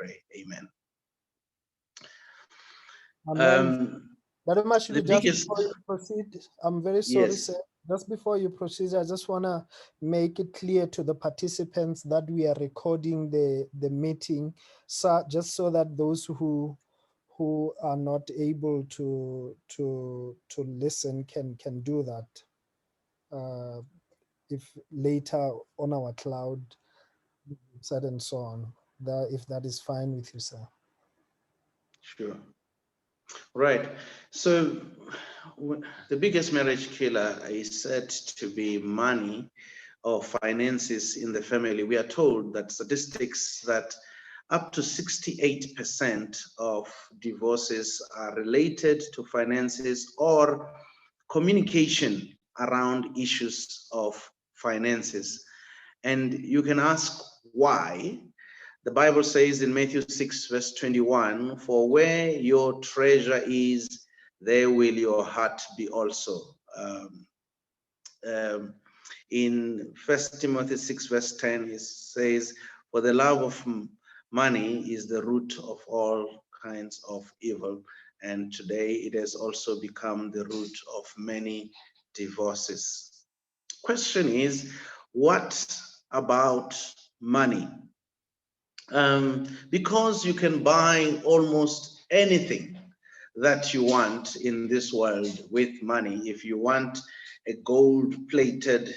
pray. Amen. Amen. Brother Mashibu, The just biggest, before you proceed, I'm very sorry, yes, sir. Just before you proceed, I just want to make it clear to the participants that we are recording the meeting, so just so that those who are not able to listen can do that. If later on our cloud, said and so on, that if that is fine with you, sir. sure. Right. So the biggest marriage killer is said to be money or finances in the family. We are told that statistics that up to 68% of divorces are related to finances or communication around issues of finances. And you can ask why. The Bible says in Matthew 6, verse 21, for where your treasure is, there will your heart be also. In 1 Timothy 6, verse 10, it says, for the love of money is the root of all kinds of evil. And today it has also become the root of many divorces. Question is, what about money? Because you can buy almost anything that you want in this world with money. If you want a gold-plated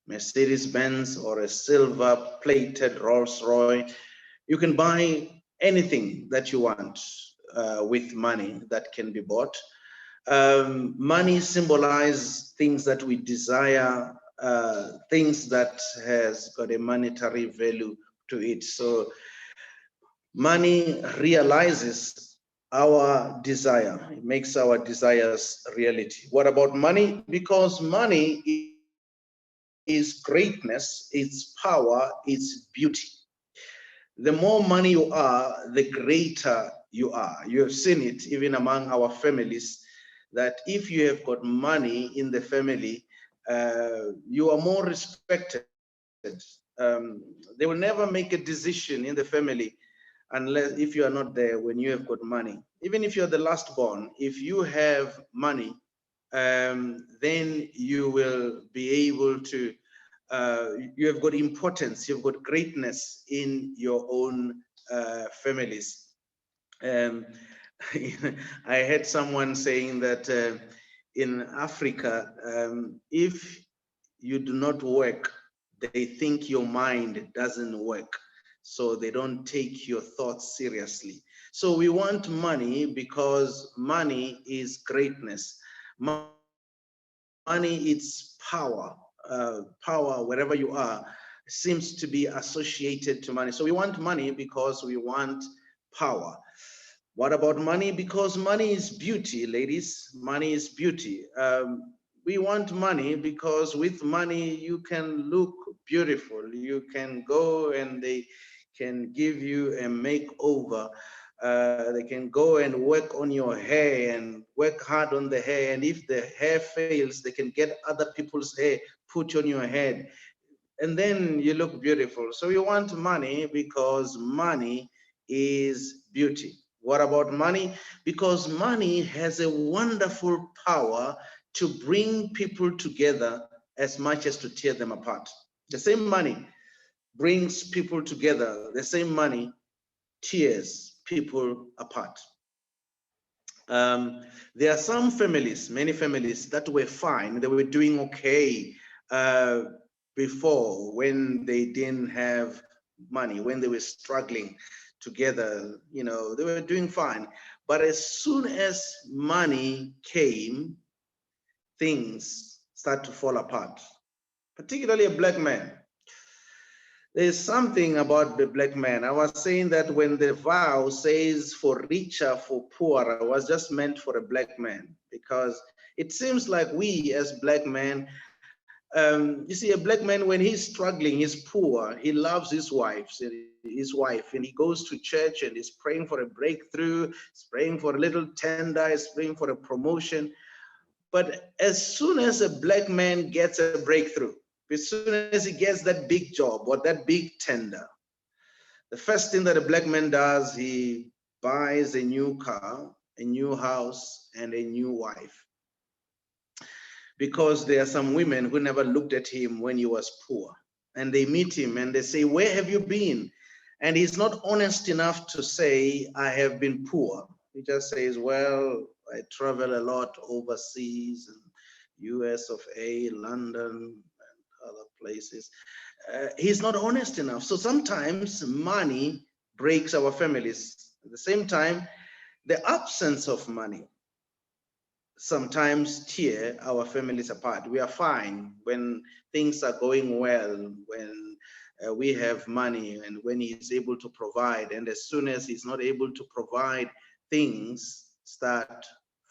Mercedes-Benz or a silver-plated Rolls-Royce, you can buy anything that you want with money that can be bought. Money symbolizes things that we desire, things that has got a monetary value to it. So money realizes our desire. It makes our desires reality. What about money? Because money is greatness, it's power, it's beauty. The more money you are, the greater you are. You have seen it even among our families, that if you have got money in the family, you are more respected. They will never make a decision in the family unless if you are not there when you have got money. Even if you're the last born, if you have money, then you will be able to, you have got importance, you've got greatness in your own families. I had someone saying that in Africa, if you do not work, they think your mind doesn't work. So they don't take your thoughts seriously. So we want money because money is greatness. Money is power. Power, wherever you are, seems to be associated to money. So we want money because we want power. What about money? Because money is beauty, ladies. Money is beauty. We want money because with money you can look beautiful. You can go and they can give you a makeover. They can go and work on your hair and work hard on the hair. And if the hair fails, they can get other people's hair put on your head. And then you look beautiful. So you want money because money is beauty. What about money? Because money has a wonderful power to bring people together as much as to tear them apart. The same money brings people together. The same money tears people apart. There are some families, many families that were fine. They were doing okay before when they didn't have money, when they were struggling together, you know, they were doing fine. But as soon as money came, things start to fall apart, particularly a black man. There's something about the black man. I was saying that when the vow says for richer, for poorer, it was just meant for a black man, because it seems like we as black men, you see, a black man, when he's struggling, he's poor, he loves his wife, and he goes to church and he's praying for a breakthrough, he's praying for a little tender, he's praying for a promotion. But as soon as a black man gets a breakthrough, as soon as he gets that big job or that big tender, The first thing that a black man does, he buys a new car, a new house, and a new wife. Because there are some women who never looked at him when he was poor. And they meet him and they say, "Where have you been?" And he's not honest enough to say, "I have been poor." He just says, "Well, I travel a lot overseas, US of A, London, and other places." He's not honest enough. So sometimes money breaks our families. At the same time, the absence of money sometimes tear our families apart. We are fine when things are going well, when we have money and when he's able to provide. And as soon as he's not able to provide, things start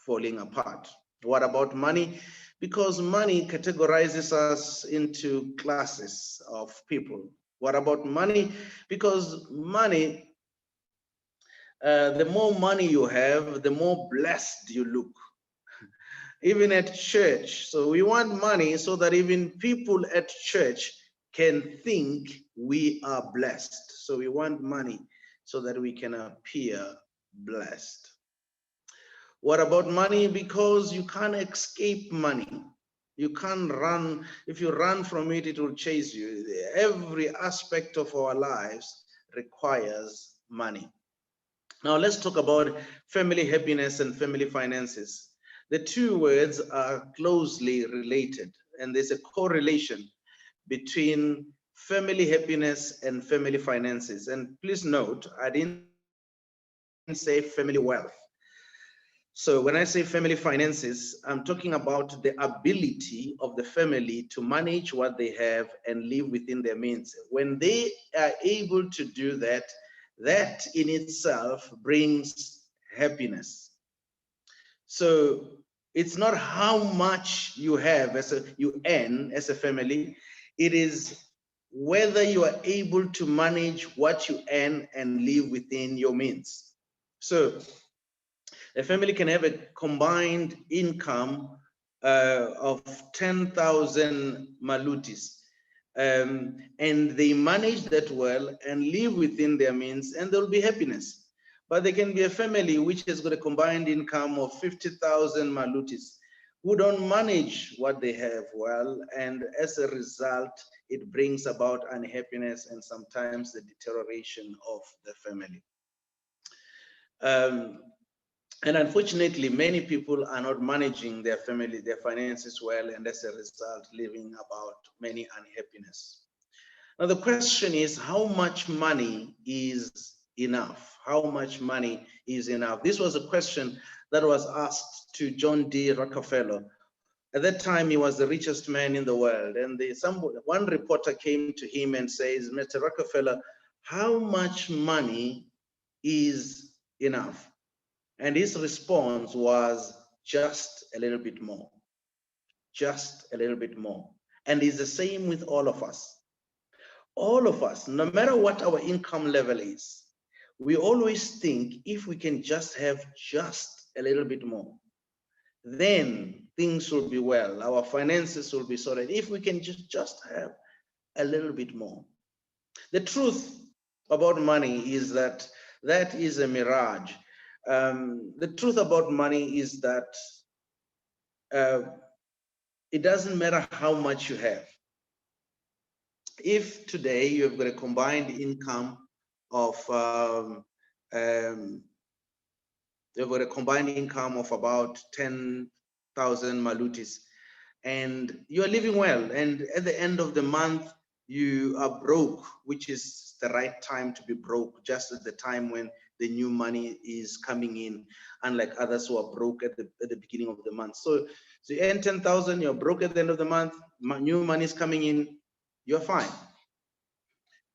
falling apart. What about money? Because money categorizes us into classes of people. What about money? Because money, the more money you have, the more blessed you look. Even at church. So we want money so that even people at church can think we are blessed. So we want money so that we can appear blessed. What about money? Because you can't escape money. You can't run. If you run from it, it will chase you. Every aspect of our lives requires money. Now let's talk about family happiness and family finances. The two words are closely related, and there's a correlation between family happiness and family finances. And please note, I didn't say family wealth. So when I say family finances, I'm talking about the ability of the family to manage what they have and live within their means. When they are able to do that, that in itself brings happiness. So it's not how much you have you earn as a family, it is whether you are able to manage what you earn and live within your means. So a family can have a combined income of 10,000 malutis, and they manage that well and live within their means, and there'll be happiness. But there can be a family which has got a combined income of 50,000 malutis, who don't manage what they have well, and as a result, it brings about unhappiness and sometimes the deterioration of the family. And unfortunately, many people are not managing their family, their finances well, and as a result, living about many unhappiness. Now, the question is, how much money is enough? How much money is enough? This was a question that was asked to John D. Rockefeller. At that time, he was the richest man in the world. And one reporter came to him and says, "Mr. Rockefeller, how much money is enough?" And his response was, "Just a little bit more, just a little bit more." And it's the same with all of us. All of us, no matter what our income level is, we always think if we can just have just a little bit more, then things will be well, our finances will be solid. If we can just have a little bit more. The truth about money is that that is a mirage. The truth about money is that it doesn't matter how much you have. If today you have got a combined income of you've got a combined income of about 10,000 malutis, and you are living well, and at the end of the month you are broke, which is the right time to be broke, just at the time when the new money is coming in, unlike others who are broke at the beginning of the month. So you earn 10,000, you're broke at the end of the month, new money is coming in, you're fine.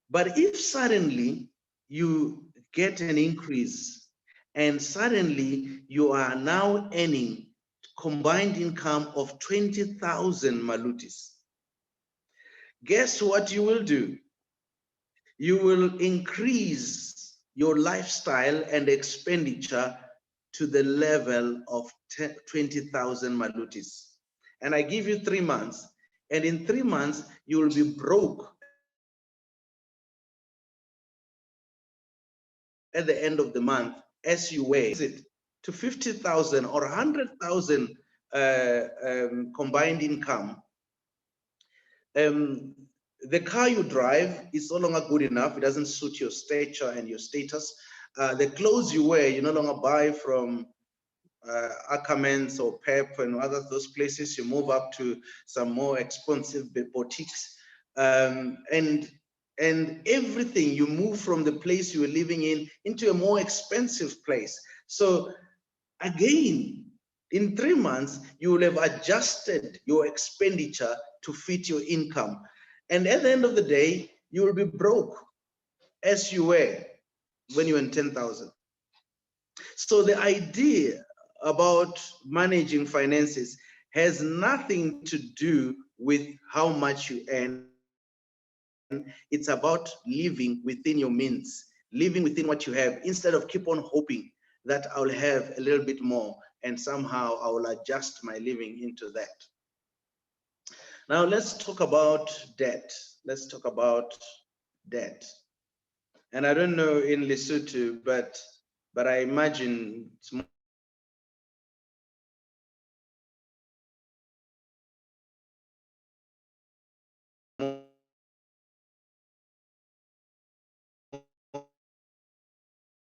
But if suddenly you get an increase and suddenly you are now earning combined income of 20,000 malutis, guess what you will do? You will increase your lifestyle and expenditure to the level of 20,000 malutis. And I give you 3 months, and in 3 months, you will be broke at the end of the month as you were, is it to 50,000 or 100,000 combined income, the car you drive is no longer good enough. It doesn't suit your stature and your status. The clothes you wear, you no longer buy from Ackermans or Pep and other those places. You move up to some more expensive boutiques, and everything, you move from the place you were living in into a more expensive place. So again, in 3 months, you will have adjusted your expenditure to fit your income. And at the end of the day, you will be broke as you were when you were in 10,000. So the idea about managing finances has nothing to do with how much you earn. It's about living within your means, living within what you have, instead of keep on hoping that I'll have a little bit more and somehow I will adjust my living into that. Now let's talk about debt. Let's talk about debt. And I don't know in Lesotho, but I imagine it's more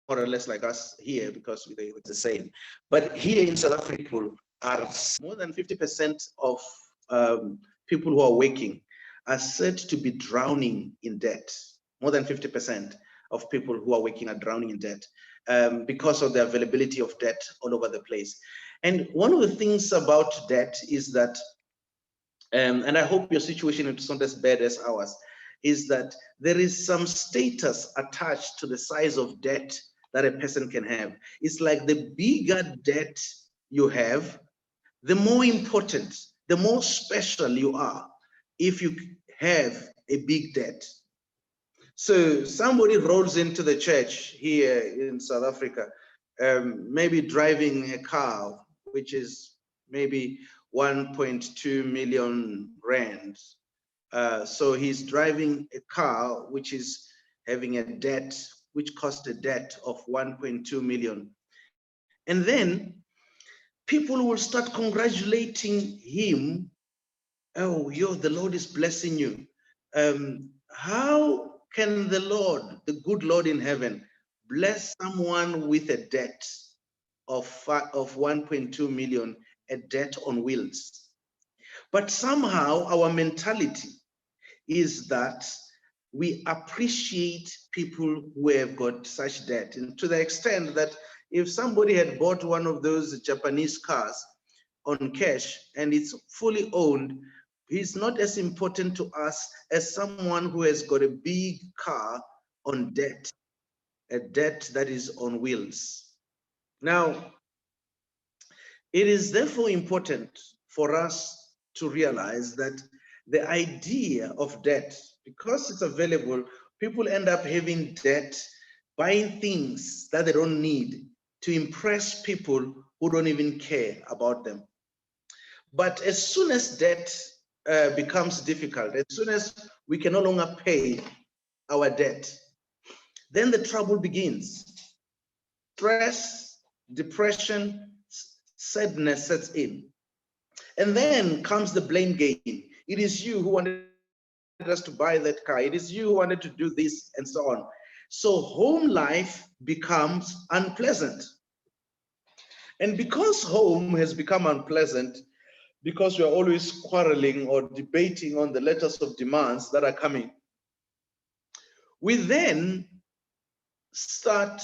or less like us here, because it's the same. But here in South Africa, people are more than 50% of people who are working are said to be drowning in debt. More than 50% of people who are working are drowning in debt because of the availability of debt all over the place. And one of the things about debt is that, and I hope your situation is not as bad as ours, is that there is some status attached to the size of debt that a person can have. It's like the bigger debt you have, the more important, the more special you are if you have a big debt. So somebody rolls into the church here in South Africa, maybe driving a car, which is maybe 1.2 million rand. So he's driving a car which is having a debt, which cost a debt of 1.2 million. And then people will start congratulating him. Oh, the Lord is blessing you. How can the Lord, the good Lord in heaven, bless someone with a debt of 1.2 million, a debt on wheels? But somehow our mentality is that we appreciate people who have got such debt, and to the extent that if somebody had bought one of those Japanese cars on cash and it's fully owned, he's not as important to us as someone who has got a big car on debt, a debt that is on wheels. Now, it is therefore important for us to realize that the idea of debt, because it's available, people end up having debt, buying things that they don't need to impress people who don't even care about them. But as soon as debt becomes difficult, as soon as we can no longer pay our debt, then the trouble begins. Stress, depression, sadness sets in. And then comes the blame game. It is you who wanted us to buy that car. It is you who wanted to do this, and so on. So home life becomes unpleasant. And because home has become unpleasant, because we are always quarreling or debating on the letters of demands that are coming, we then start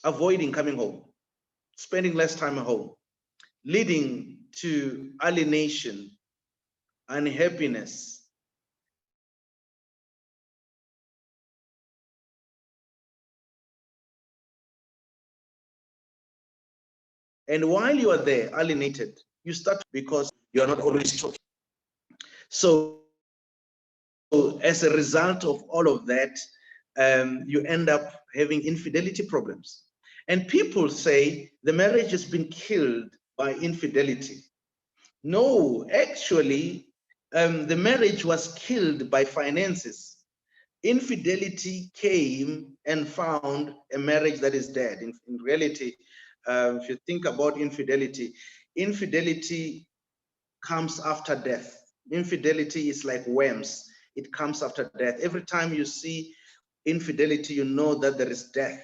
avoiding coming home, spending less time at home, leading to alienation, unhappiness. And while you are there, alienated, you start because you are not always talking. So as a result of all of that, you end up having infidelity problems. And people say the marriage has been killed by infidelity. No, actually, the marriage was killed by finances. infidelity came and found a marriage that is dead. In reality, if you think about infidelity, infidelity comes after death. Infidelity is like worms. It comes after death. Every time you see infidelity, you know that there is death.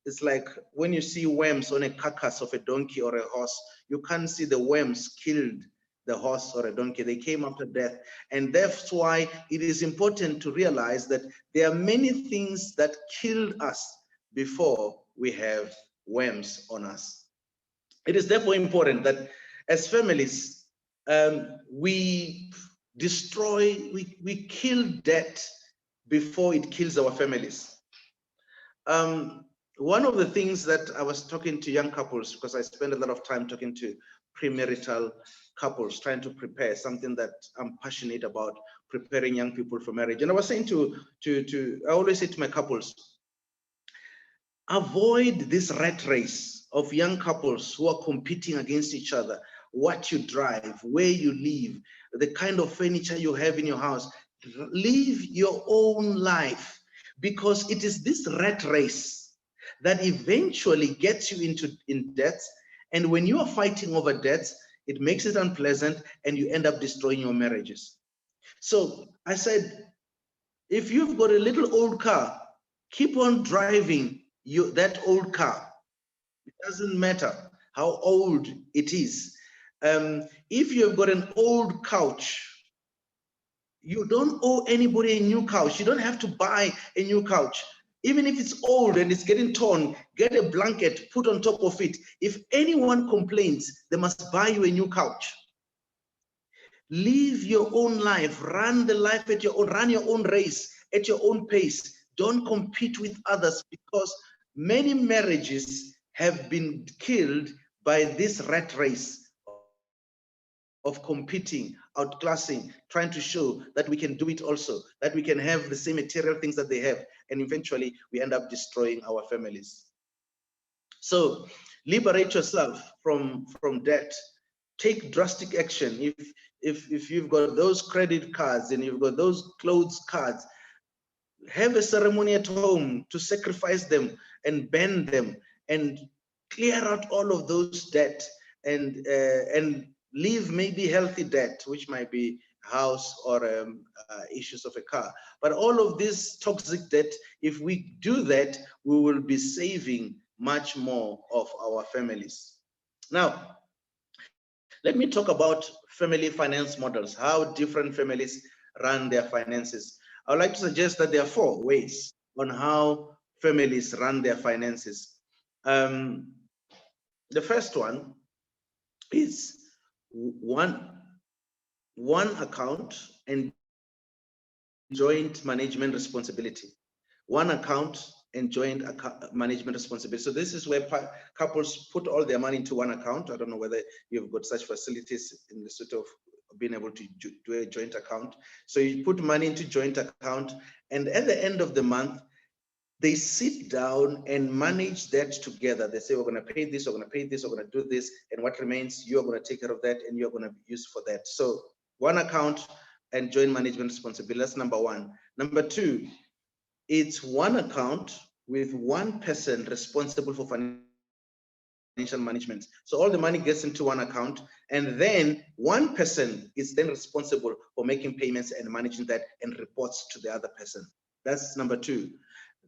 It's like when you see worms on a carcass of a donkey or a horse, you can't see the worms killed the horse or a donkey. They came after death. And that's why it is important to realize that there are many things that killed us before we have worms on us. It is therefore important that as families, we destroy, we kill debt before it kills our families. One of the things that I was talking to young couples, because I spend a lot of time talking to premarital couples, trying to prepare something that I'm passionate about, preparing young people for marriage. And I was saying I always say to my couples, avoid this rat race of young couples who are competing against each other. What you drive, where you live, the kind of furniture you have in your house. Live your own life, because it is this rat race that eventually gets you in debts. And when you are fighting over debts, it makes it unpleasant and you end up destroying your marriages. So I said, if you've got a little old car, keep on driving that old car. It doesn't matter how old it is. If you've got an old couch, you don't owe anybody a new couch. You don't have to buy a new couch. Even if it's old and it's getting torn, get a blanket, put on top of it. If anyone complains, they must buy you a new couch. Live your own life, run the life at your own, run your own race at your own pace. Don't compete with others, because many marriages have been killed by this rat race of competing, outclassing, trying to show that we can do it also, that we can have the same material things that they have, and eventually we end up destroying our families. So liberate yourself from debt. Take drastic action. If you've got those credit cards and you've got those clothes cards, have a ceremony at home to sacrifice them and ban them and clear out all of those debt, and leave maybe healthy debt, which might be house or issues of a car. But all of this toxic debt, if we do that, we will be saving much more of our families. Now, let me talk about family finance models, how different families run their finances. I would like to suggest that there are 4 ways on how families run their finances. The first one is one account and joint management responsibility. One account and joint management responsibility. So this is where couples put all their money into one account. I don't know whether you've got such facilities in the sort of being able to do a joint account. So you put money into joint account, and at the end of the month, they sit down and manage that together. They say, we're going to pay this, we're going to pay this, we're going to do this, and what remains, you're going to take care of that, and you're going to use for that. So one account and joint management responsibility. That's number 1. Number 2, it's one account with one person responsible for financial management. So all the money gets into one account, and then one person is then responsible for making payments and managing that, and reports to the other person. That's number 2.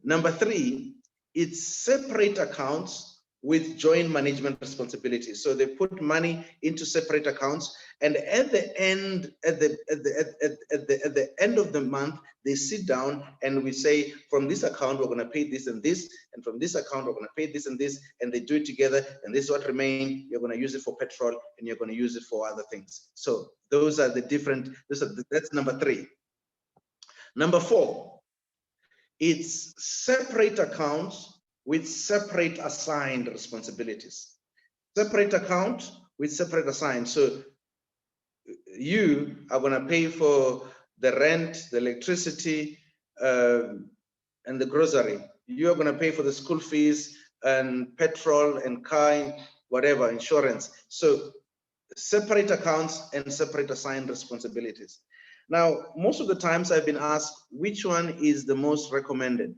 Number 3, it's separate accounts with joint management responsibilities. So they put money into separate accounts, and at the end of the month, they sit down and we say, from this account we're going to pay this and this, and from this account we're going to pay this and this, and they do it together, and this is what remains. You're going to use it for petrol, and you're going to use it for other things. So those are the different. That's number 3. Number 4, it's separate accounts with separate assigned responsibilities. Separate account with separate assigned. So you are going to pay for the rent, the electricity, and the grocery. You are going to pay for the school fees and petrol and car, whatever, insurance. So separate accounts and separate assigned responsibilities. Now, most of the times I've been asked, which one is the most recommended?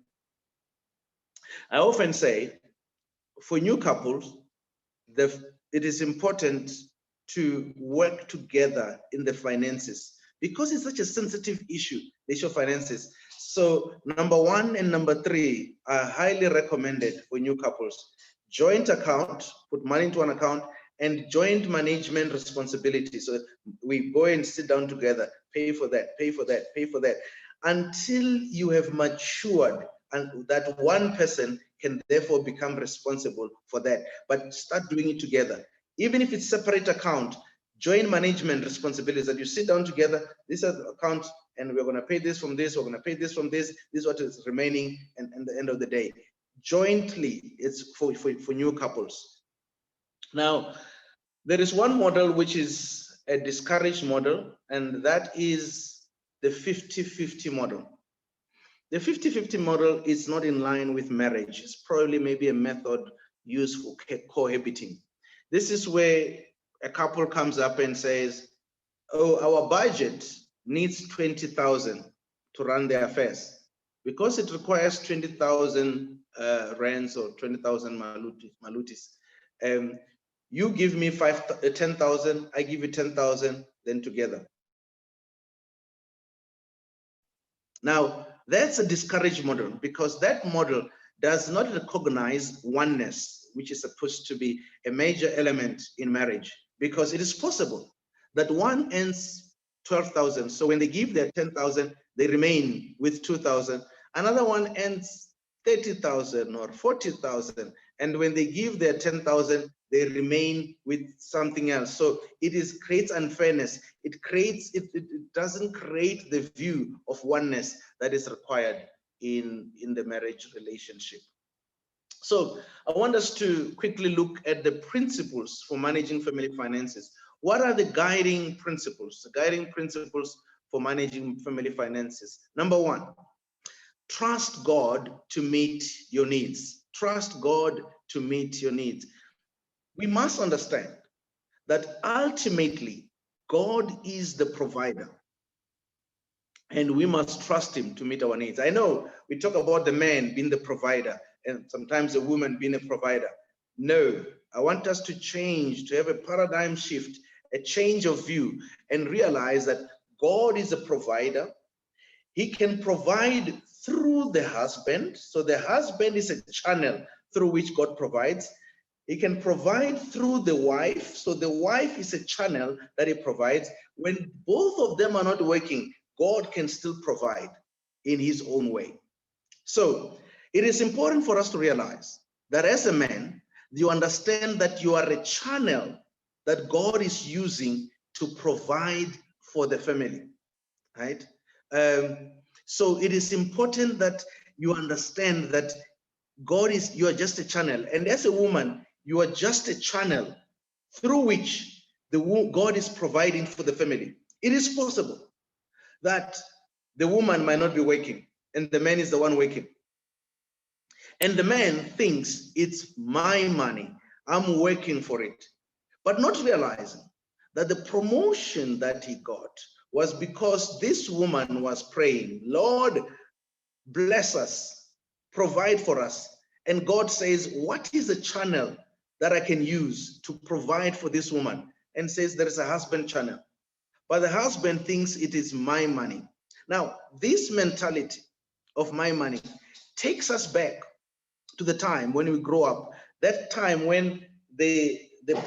I often say, for new couples, it is important to work together in the finances because it's such a sensitive issue, the issue of finances. So number 1 and number 3 are highly recommended for new couples. Joint account, put money into an account, and joint management responsibility. So we go and sit down together, pay for that, pay for that, pay for that, until you have matured and that one person can therefore become responsible for that. But start doing it together. Even if it's separate account, joint management responsibilities, that you sit down together, this is the account, and we're going to pay this from this, we're going to pay this from this is what is remaining, and at the end of the day. Jointly, it's for new couples. Now, there is one model which is a discouraged model, and that is the 50-50 model. The 50-50 model is not in line with marriage. It's probably maybe a method used for cohabiting. This is where a couple comes up and says, oh, our budget needs 20,000 to run their affairs. Because it requires 20,000 rands or 20,000 malutis. You give me 10,000, I give you 10,000, then together. Now, that's a discouraged model because that model does not recognize oneness, which is supposed to be a major element in marriage, because it is possible that one earns 12,000. So when they give their 10,000, they remain with 2,000. Another one earns 30,000 or 40,000. And when they give their 10,000, they remain with something else. So it creates unfairness. It doesn't create the view of oneness that is required in the marriage relationship. So I want us to quickly look at the principles for managing family finances. What are the guiding principles? The guiding principles for managing family finances. Number 1, trust God to meet your needs. Trust God to meet your needs. We must understand that ultimately God is the provider, and we must trust him to meet our needs. I know we talk about the man being the provider and sometimes the woman being a provider. No, I want us to change, to have a paradigm shift, a change of view, and realize that God is a provider. He can provide through the husband. So the husband is a channel through which God provides. He can provide through the wife. So the wife is a channel that he provides. When both of them are not working, God can still provide in his own way. So it is important for us to realize that as a man, you understand that you are a channel that God is using to provide for the family, right? So it is important that you understand that you are just a channel. And as a woman, you are just a channel through which God is providing for the family. It is possible that the woman might not be working and the man is the one working. And the man thinks it's my money, I'm working for it, but not realizing that the promotion that he got was because this woman was praying, Lord, bless us, provide for us. And God says, what is the channel that I can use to provide for this woman? And says there is a husband channel. But the husband thinks it is my money. Now, this mentality of my money takes us back to the time when we grow up, that time when the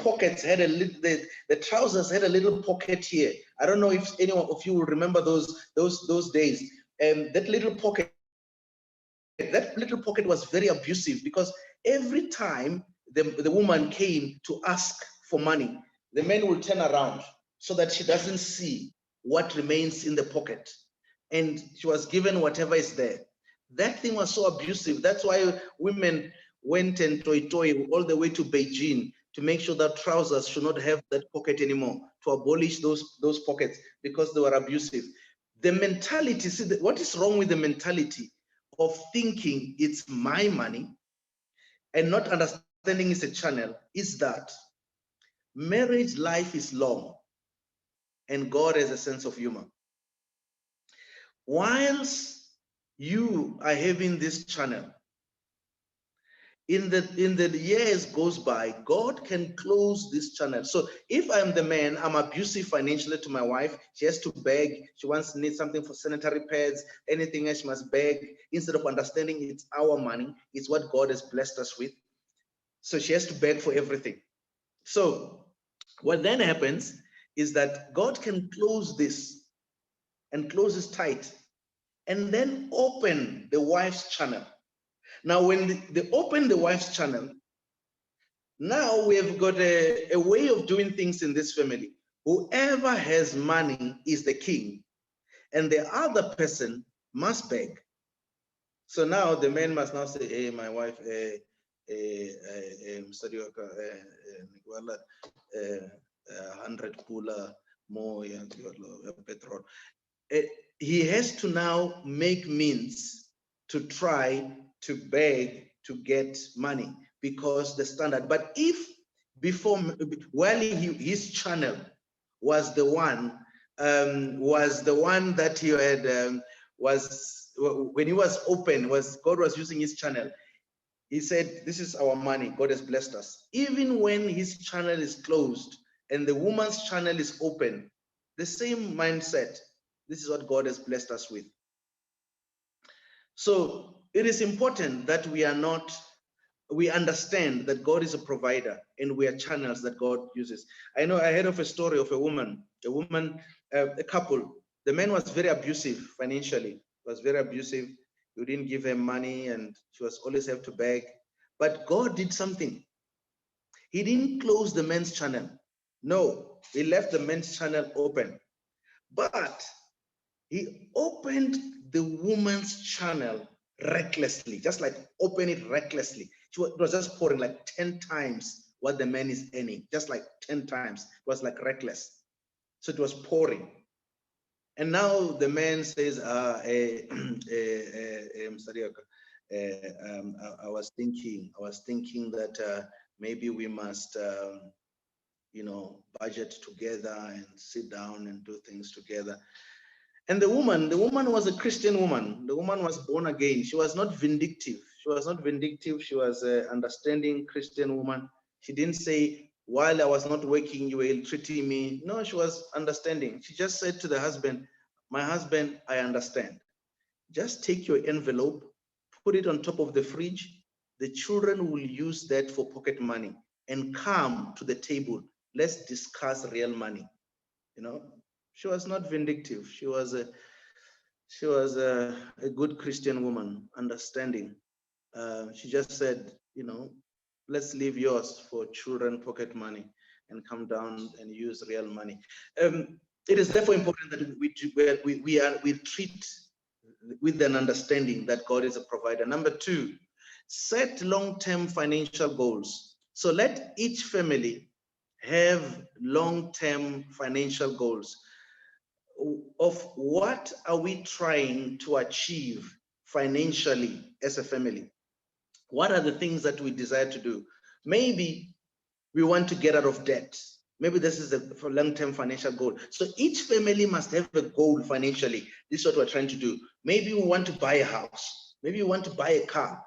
pockets had a little, the trousers had a little pocket here. I don't know if anyone of you will remember those days. That little pocket was very abusive because every time the woman came to ask for money, the man will turn around so that she doesn't see what remains in the pocket. And she was given whatever is there. That thing was so abusive. That's why women went and toy all the way to Beijing to make sure that trousers should not have that pocket anymore, to abolish those pockets because they were abusive. The mentality, see, what is wrong with the mentality of thinking it's my money and not understanding it's a channel is that marriage life is long and God has a sense of humor. whilst you are having this channel, in the years goes by, God can close this channel. So if I'm the man, I'm abusive financially to my wife, she has to beg, she needs something for sanitary pads, anything else she must beg, instead of understanding it's our money, it's what God has blessed us with. So she has to beg for everything. So what then happens is that God can close this and close this tight and then open the wife's channel. Now, when they open the wife's channel, now we have got a way of doing things in this family. Whoever has money is the king, and the other person must beg. So now the man must now say, hey, my wife, sorry, 100 cooler more petrol. He has to now make means to try to beg to get money, because the standard. But if before, while his channel was the one that he had was when he was open, was God was using his channel. He said, this is our money, God has blessed us. Even when his channel is closed and the woman's channel is open, the same mindset, this is what God has blessed us with. So it is important that we understand that God is a provider and we are channels that God uses. I know I heard of a story of a couple. The man was very abusive financially, was very abusive. You didn't give him money and she was always have to beg. But God did something. He didn't close the man's channel. No, he left the man's channel open. But he opened the woman's channel recklessly, just like open it recklessly. It was just pouring like 10 times what the man is earning, just like 10 times. It was like reckless. So it was pouring. And now the man says, I was thinking that maybe we must, budget together and sit down and do things together. And the woman was a Christian woman. The woman was born again. She was not vindictive. She was an understanding Christian woman. She didn't say, while I was not working, you were ill-treating me. No, she was understanding. She just said to the husband, my husband, I understand. Just take your envelope, put it on top of the fridge. The children will use that for pocket money and come to the table. Let's discuss real money. She was not vindictive. She was a good Christian woman, understanding. She just said, let's leave yours for children pocket money and come down and use real money. It is therefore important that we treat with an understanding that God is a provider. Number two, set long-term financial goals. So let each family have long-term financial goals of what are we trying to achieve financially as a family. What are the things that we desire to do? Maybe we want to get out of debt. Maybe this is a long-term financial goal. So each family must have a goal financially. This is what we're trying to do. Maybe we want to buy a house. Maybe we want to buy a car.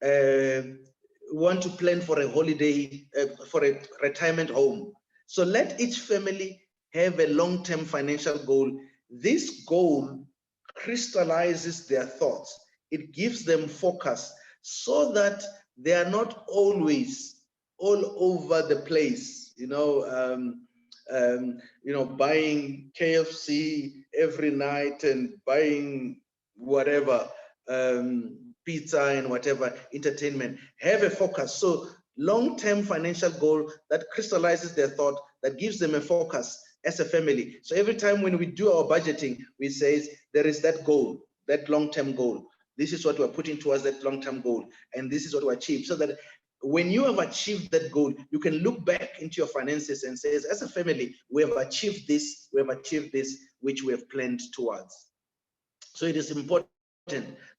We want to plan for a holiday, for a retirement home. So let each family have a long-term financial goal. This goal crystallizes their thoughts. It gives them focus so that they are not always all over the place, buying KFC every night and buying whatever, pizza and whatever entertainment. Have a focus. So long-term financial goal that crystallizes their thought, that gives them a focus as a family. So every time when we do our budgeting, we say there is that goal, that long-term goal. This is what we're putting towards that long-term goal, and this is what we achieve. So that when you have achieved that goal, you can look back into your finances and say, as a family, we have achieved this, which we have planned towards. So it is important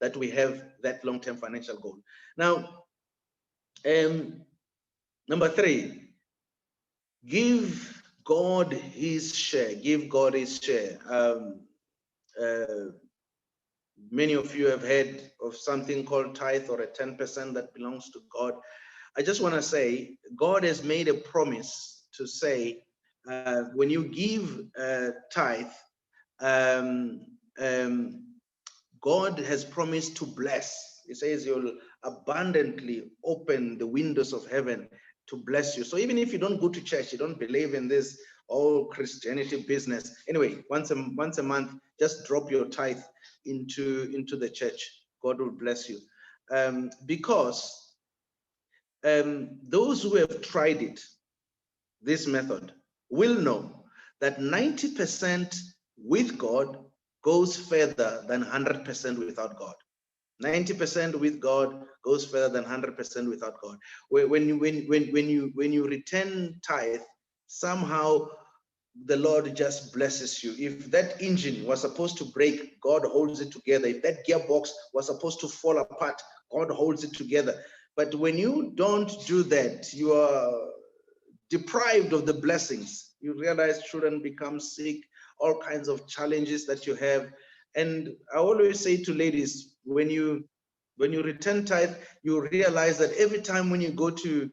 that we have that long-term financial goal. Now, number three, give God his share. Give God his share. Many of you have heard of something called tithe, or a 10% that belongs to God. I just want to say, God has made a promise to say, when you give tithe, um, um, God has promised to bless. He says you'll abundantly open the windows of heaven to bless you. So even if you don't go to church, you don't believe in this all Christianity business. Anyway, once a month, just drop your tithe into the church. God will bless you. Because those who have tried it, this method, will know that 90% with God goes further than 100% without God. 90% with God goes further than 100% without God. When you return tithe, somehow the Lord just blesses you. If that engine was supposed to break, God holds it together. If that gearbox was supposed to fall apart, God holds it together. But when you don't do that, you are deprived of the blessings. You realize children become sick, all kinds of challenges that you have. And I always say to ladies, when you return tithe, you realize that every time when you go to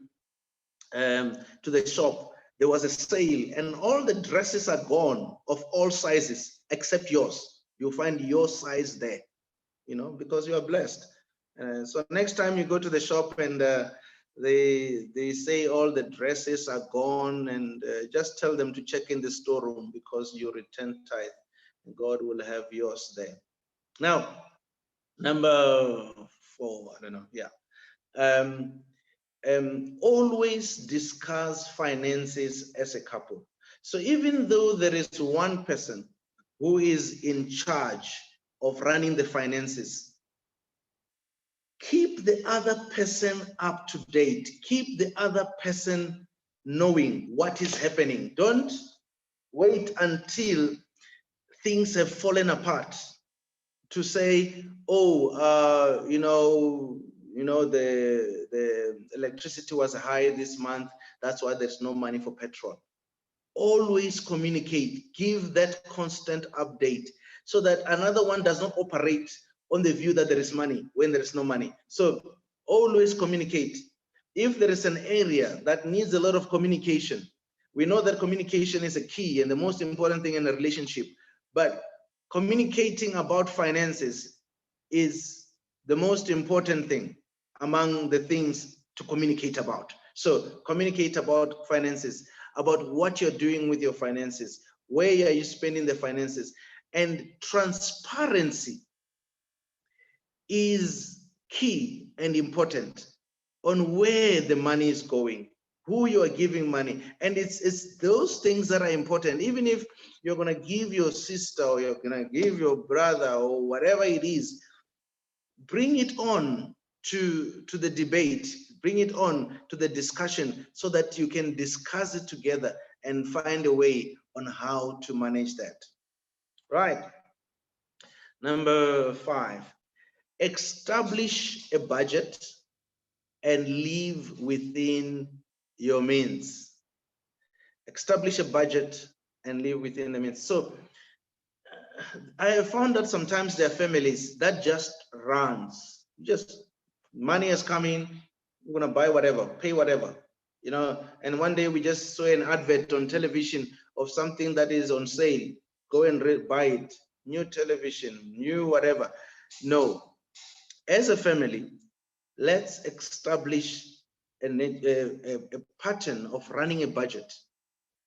the shop, there was a sale, and all the dresses are gone of all sizes except yours. You'll find your size there, because you are blessed. So next time you go to the shop and they say all the dresses are gone, and just tell them to check in the storeroom, because you return tithe, and God will have yours there. Now, number 4, I don't know, yeah. Always discuss finances as a couple. So even though there is one person who is in charge of running the finances, keep the other person up to date. Keep the other person knowing what is happening. Don't wait until things have fallen apart to say, oh, the electricity was high this month, that's why there's no money for petrol. Always communicate, give that constant update, so that another one does not operate on the view that there is money when there is no money. So always communicate. If there is an area that needs a lot of communication, we know that communication is a key and the most important thing in a relationship, but communicating about finances is the most important thing among the things to communicate about. So communicate about finances, about what you're doing with your finances, where are you spending the finances, and transparency is key and important on where the money is going, who you are giving money. And it's those things that are important. Even if you're going to give your sister or you're going to give your brother or whatever it is, bring it on to the debate, bring it on to the discussion, so that you can discuss it together and find a way on how to manage that. Right. Number 5, establish a budget and live within your means. Establish a budget and live within the means. So I have found that sometimes there are families that just runs, just money is coming, we're gonna buy whatever, pay whatever, and one day we just saw an advert on television of something that is on sale, go and buy it, new television, new whatever. No, as a family, let's establish a pattern of running a budget,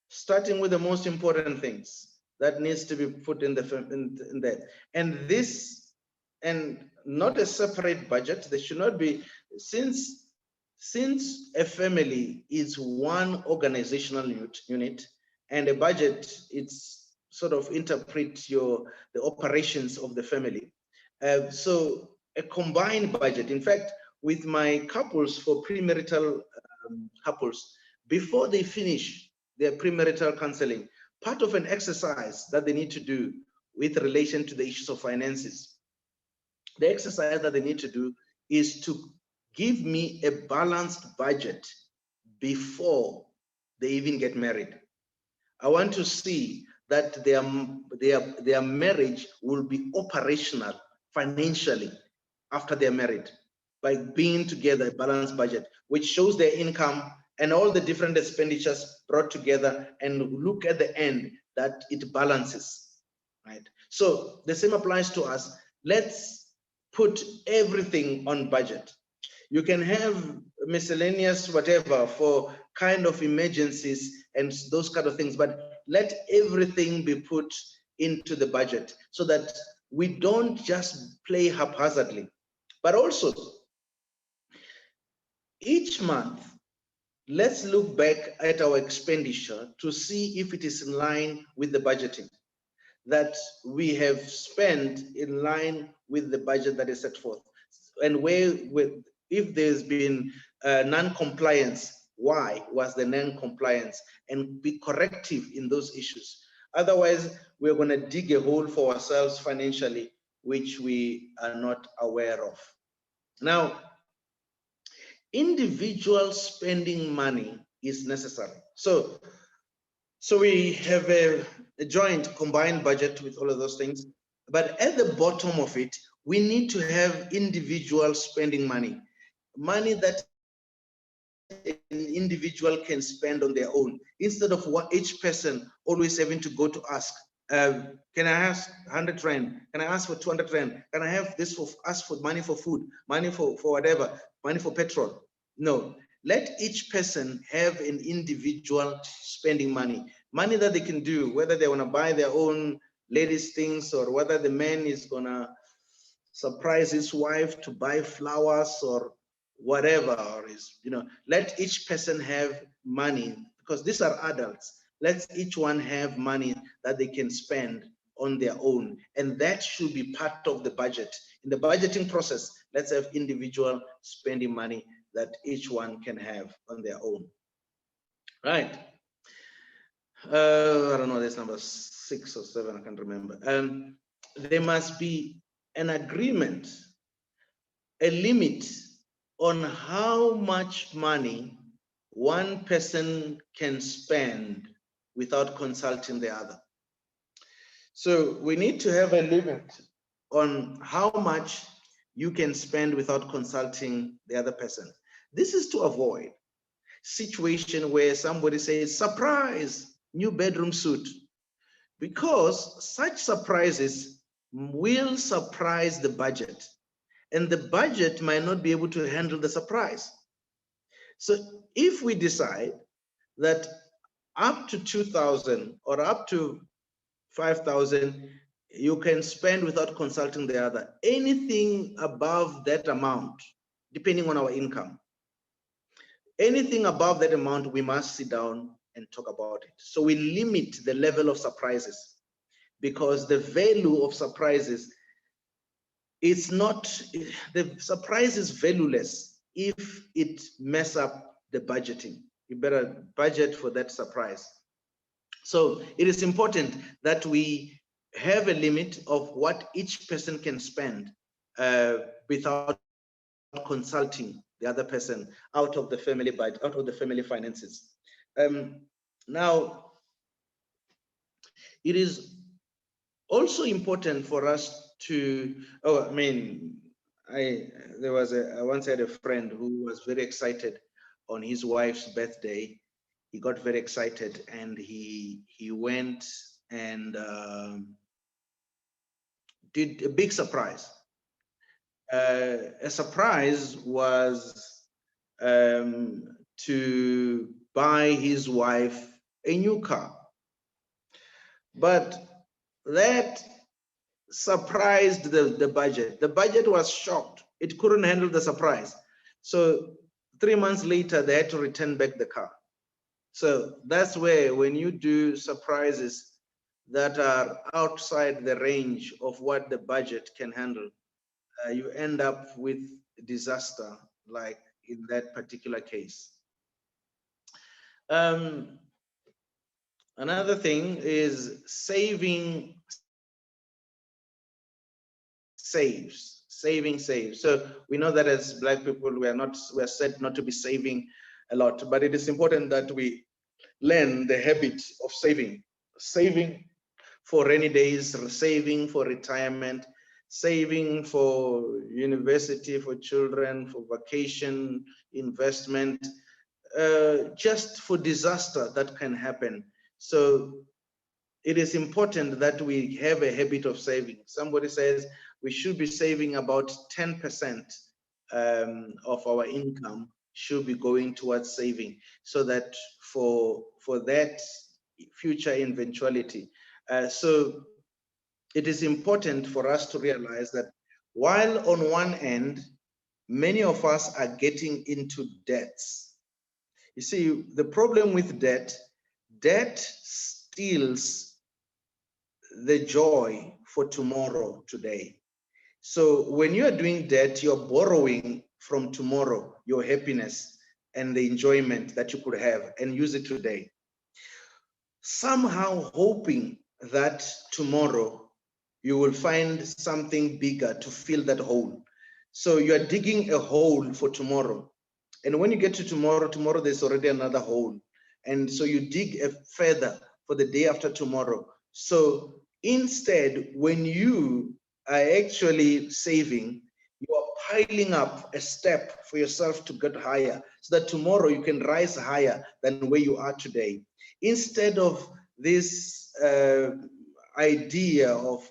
starting with the most important things that needs to be put in there. And not a separate budget. There should not be, since a family is one organizational unit, and a budget, it's sort of interpret the operations of the family. So a combined budget. In fact, with my couples, for premarital couples, before they finish their premarital counseling, part of an exercise that they need to do with relation to the issues of finances, the exercise that they need to do is to give me a balanced budget before they even get married. I want to see that their marriage will be operational financially after they're married by being together, a balanced budget, which shows their income and all the different expenditures brought together, and look at the end that it balances, right? So the same applies to us. Let's put everything on budget. You can have miscellaneous whatever for kind of emergencies and those kind of things, but let everything be put into the budget so that we don't just play haphazardly. But also, each month, let's look back at our expenditure to see if it is in line with the budgeting that we have spent in line with the budget that is set forth. And if there's been non-compliance, why was the non-compliance, and be corrective in those issues. Otherwise, we're going to dig a hole for ourselves financially, which we are not aware of. Now, individual spending money is necessary. So we have a joint combined budget with all of those things, but at the bottom of it, we need to have individual spending money that an individual can spend on their own, instead of what each person always having to go to ask. Can I ask 100 rand? Can I ask for 200 rand? Can I have this for ask for money for food, money for whatever, money for petrol? No, let each person have an individual spending money that they can do, whether they want to buy their own ladies things, or whether the man is gonna surprise his wife to buy flowers or whatever, or is, let each person have money, because these are adults. Let each one have money that they can spend on their own, and that should be part of the budget. In the budgeting process, let's have individual spending money that each one can have on their own. Right. I don't know, this number 6 or 7, I can't remember. There must be an agreement, a limit on how much money one person can spend without consulting the other. So we need to have a limit on how much you can spend without consulting the other person. This is to avoid situation where somebody says, surprise, new bedroom suit, because such surprises will surprise the budget, and the budget might not be able to handle the surprise. So if we decide that up to 2,000 or up to 5,000, you can spend without consulting the other, anything above that amount, depending on our income, anything above that amount, we must sit down and talk about it. So we limit the level of surprises, because the value of surprises, it's not, the surprise is valueless if it mess up the budgeting. You better budget for that surprise. So it is important that we have a limit of what each person can spend without consulting the other person out of the family budget, out of the family finances. Now, it is also important for us to, I once had a friend who was very excited on his wife's birthday. He got very excited, and he went and did a big surprise. A surprise was to buy his wife a new car. But that surprised the budget. The budget was shocked. It couldn't handle the surprise. So 3 months later, they had to return back the car. So that's where, when you do surprises that are outside the range of what the budget can handle, you end up with disaster, like in that particular case. Another thing is saving saves. So we know that as Black people, we are said not to be saving a lot, but it is important that we learn the habit of saving for rainy days, saving for retirement, saving for university for children, for vacation, investment, just for disaster that can happen. So it is important that we have a habit of saving. Somebody says we should be saving about 10% of our income should be going towards saving, so that for that future eventuality. So it is important for us to realize that while on one end, many of us are getting into debts. You see, the problem with debt steals the joy for tomorrow, today. So when you are doing debt, you're borrowing from tomorrow, your happiness and the enjoyment that you could have, and use it today. Somehow hoping that tomorrow you will find something bigger to fill that hole. So you are digging a hole for tomorrow. And when you get to tomorrow, there's already another hole. And so you dig a further for the day after tomorrow. So instead, when you are actually saving, you are piling up a step for yourself to get higher, so that tomorrow you can rise higher than where you are today. Instead of this idea of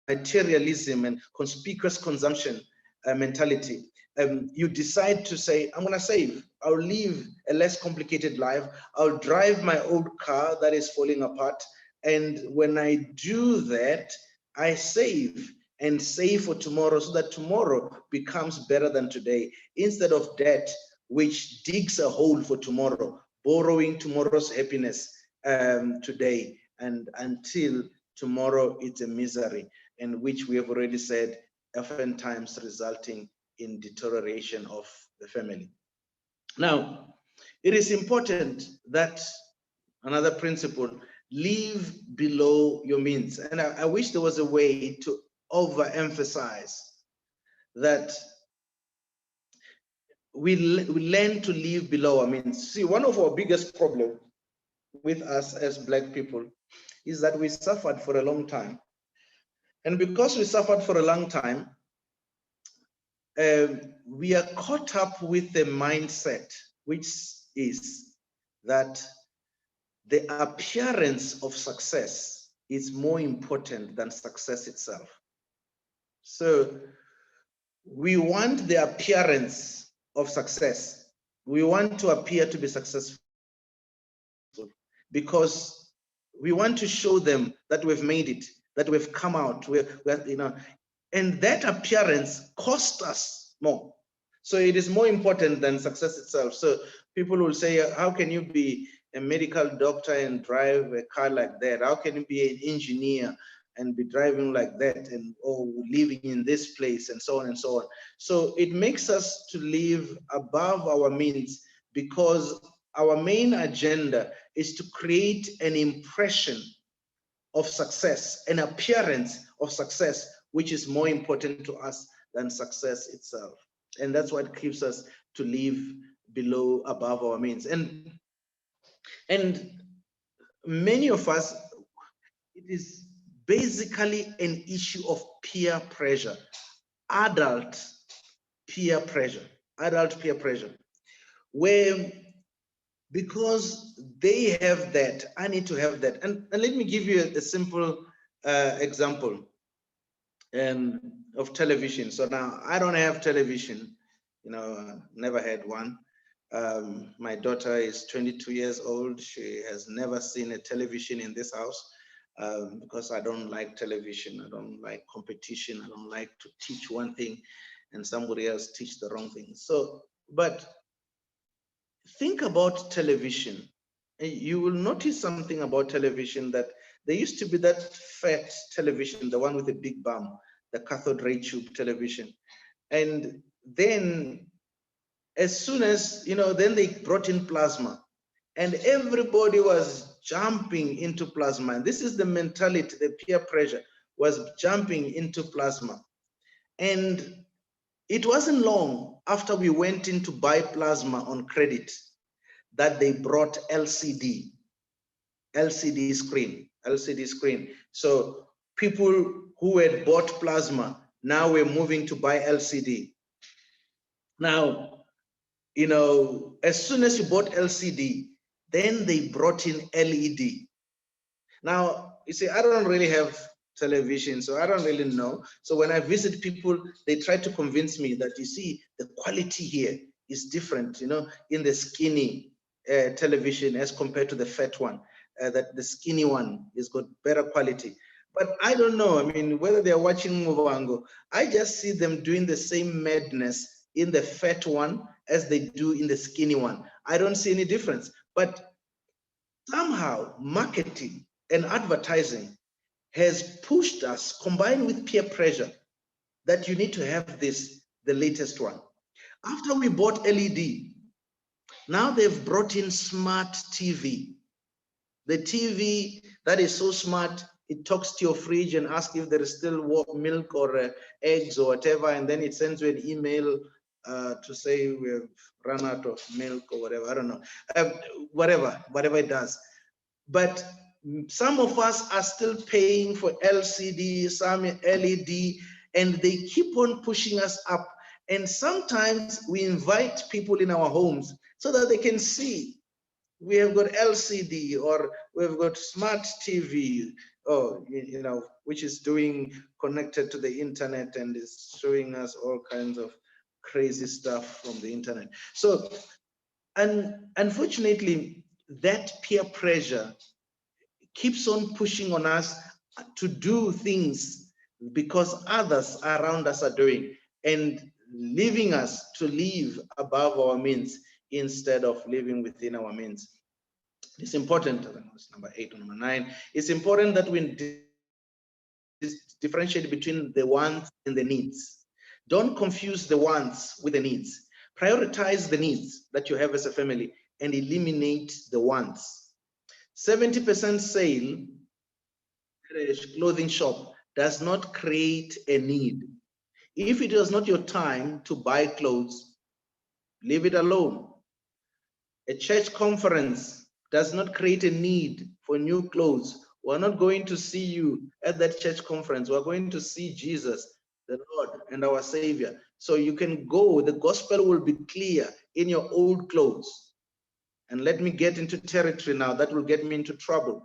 materialism and conspicuous consumption mentality, you decide to say, I'm going to save. I'll live a less complicated life. I'll drive my old car that is falling apart. And when I do that, I save and save for tomorrow, so that tomorrow becomes better than today, instead of debt, which digs a hole for tomorrow, borrowing tomorrow's happiness today, and until tomorrow it's a misery, and which we have already said, oftentimes resulting in deterioration of the family. Now, it is important that, another principle, live below your means. And I wish there was a way to overemphasize that we learn to live below our means. See, one of our biggest problems with us as Black people is that we suffered for a long time. And because we suffered for a long time, we are caught up with the mindset, which is that the appearance of success is more important than success itself. So we want the appearance of success. We want to appear to be successful because we want to show them that we've made it, that we've come out, and that appearance costs us more. So it is more important than success itself. So people will say, how can you be a medical doctor and drive a car like that? How can you be an engineer and be driving like that, and living in this place, and so on and so on? So it makes us to live above our means, because our main agenda is to create an impression of success, an appearance of success, which is more important to us than success itself. And that's what keeps us to live above our means. And many of us, it is basically an issue of peer pressure, adult peer pressure, where, because they have that, I need to have that. And let me give you a simple example of television. So now I don't have television, never had one. My daughter is 22 years old. She has never seen a television in this house because I don't like television. I don't like competition. I don't like to teach one thing and somebody else teach the wrong thing. So, but think about television. You will notice something about television, that there used to be that fat television, the one with the big bum, the cathode ray tube television. And then as soon as, then they brought in plasma, and everybody was jumping into plasma. And this is the mentality, the peer pressure was jumping into plasma. And it wasn't long after we went in to buy plasma on credit that they brought LCD screen. So people who had bought plasma, now we're moving to buy LCD. Now, you know, as soon as you bought LCD, then they brought in LED. Now, you see, I don't really have television, so I don't really know. So when I visit people, they try to convince me that, you see, the quality here is different, you know, in the skinny television as compared to the fat one, that the skinny one has got better quality. But I don't know, I mean, whether they're watching Muvhango, I just see them doing the same madness in the fat one as they do in the skinny one. I don't see any difference. But somehow marketing and advertising has pushed us, combined with peer pressure, that you need to have this, the latest one. After we bought LED, now they've brought in smart TV. The TV that is so smart, it talks to your fridge and asks if there is still milk or eggs or whatever, and then it sends you an email to say we've run out of milk or whatever. I don't know, whatever it does. But some of us are still paying for LCD, some LED, and they keep on pushing us up. And sometimes we invite people in our homes so that they can see we have got LCD or we've got smart TV, or you know, which is doing connected to the internet and is showing us all kinds of crazy stuff from the internet. So, and unfortunately, that peer pressure keeps on pushing on us to do things because others around us are doing, and leaving us to live above our means instead of living within our means. It's important, I think it's number 8 or number 9, it's important that we differentiate between the wants and the needs. Don't confuse the wants with the needs. Prioritize the needs that you have as a family and eliminate the wants. 70% sale at a clothing shop does not create a need. If it is not your time to buy clothes, leave it alone. A church conference does not create a need for new clothes. We're not going to see you at that church conference. We're going to see Jesus, the Lord and our Savior. So you can go, the gospel will be clear in your old clothes. And let me get into territory now that will get me into trouble.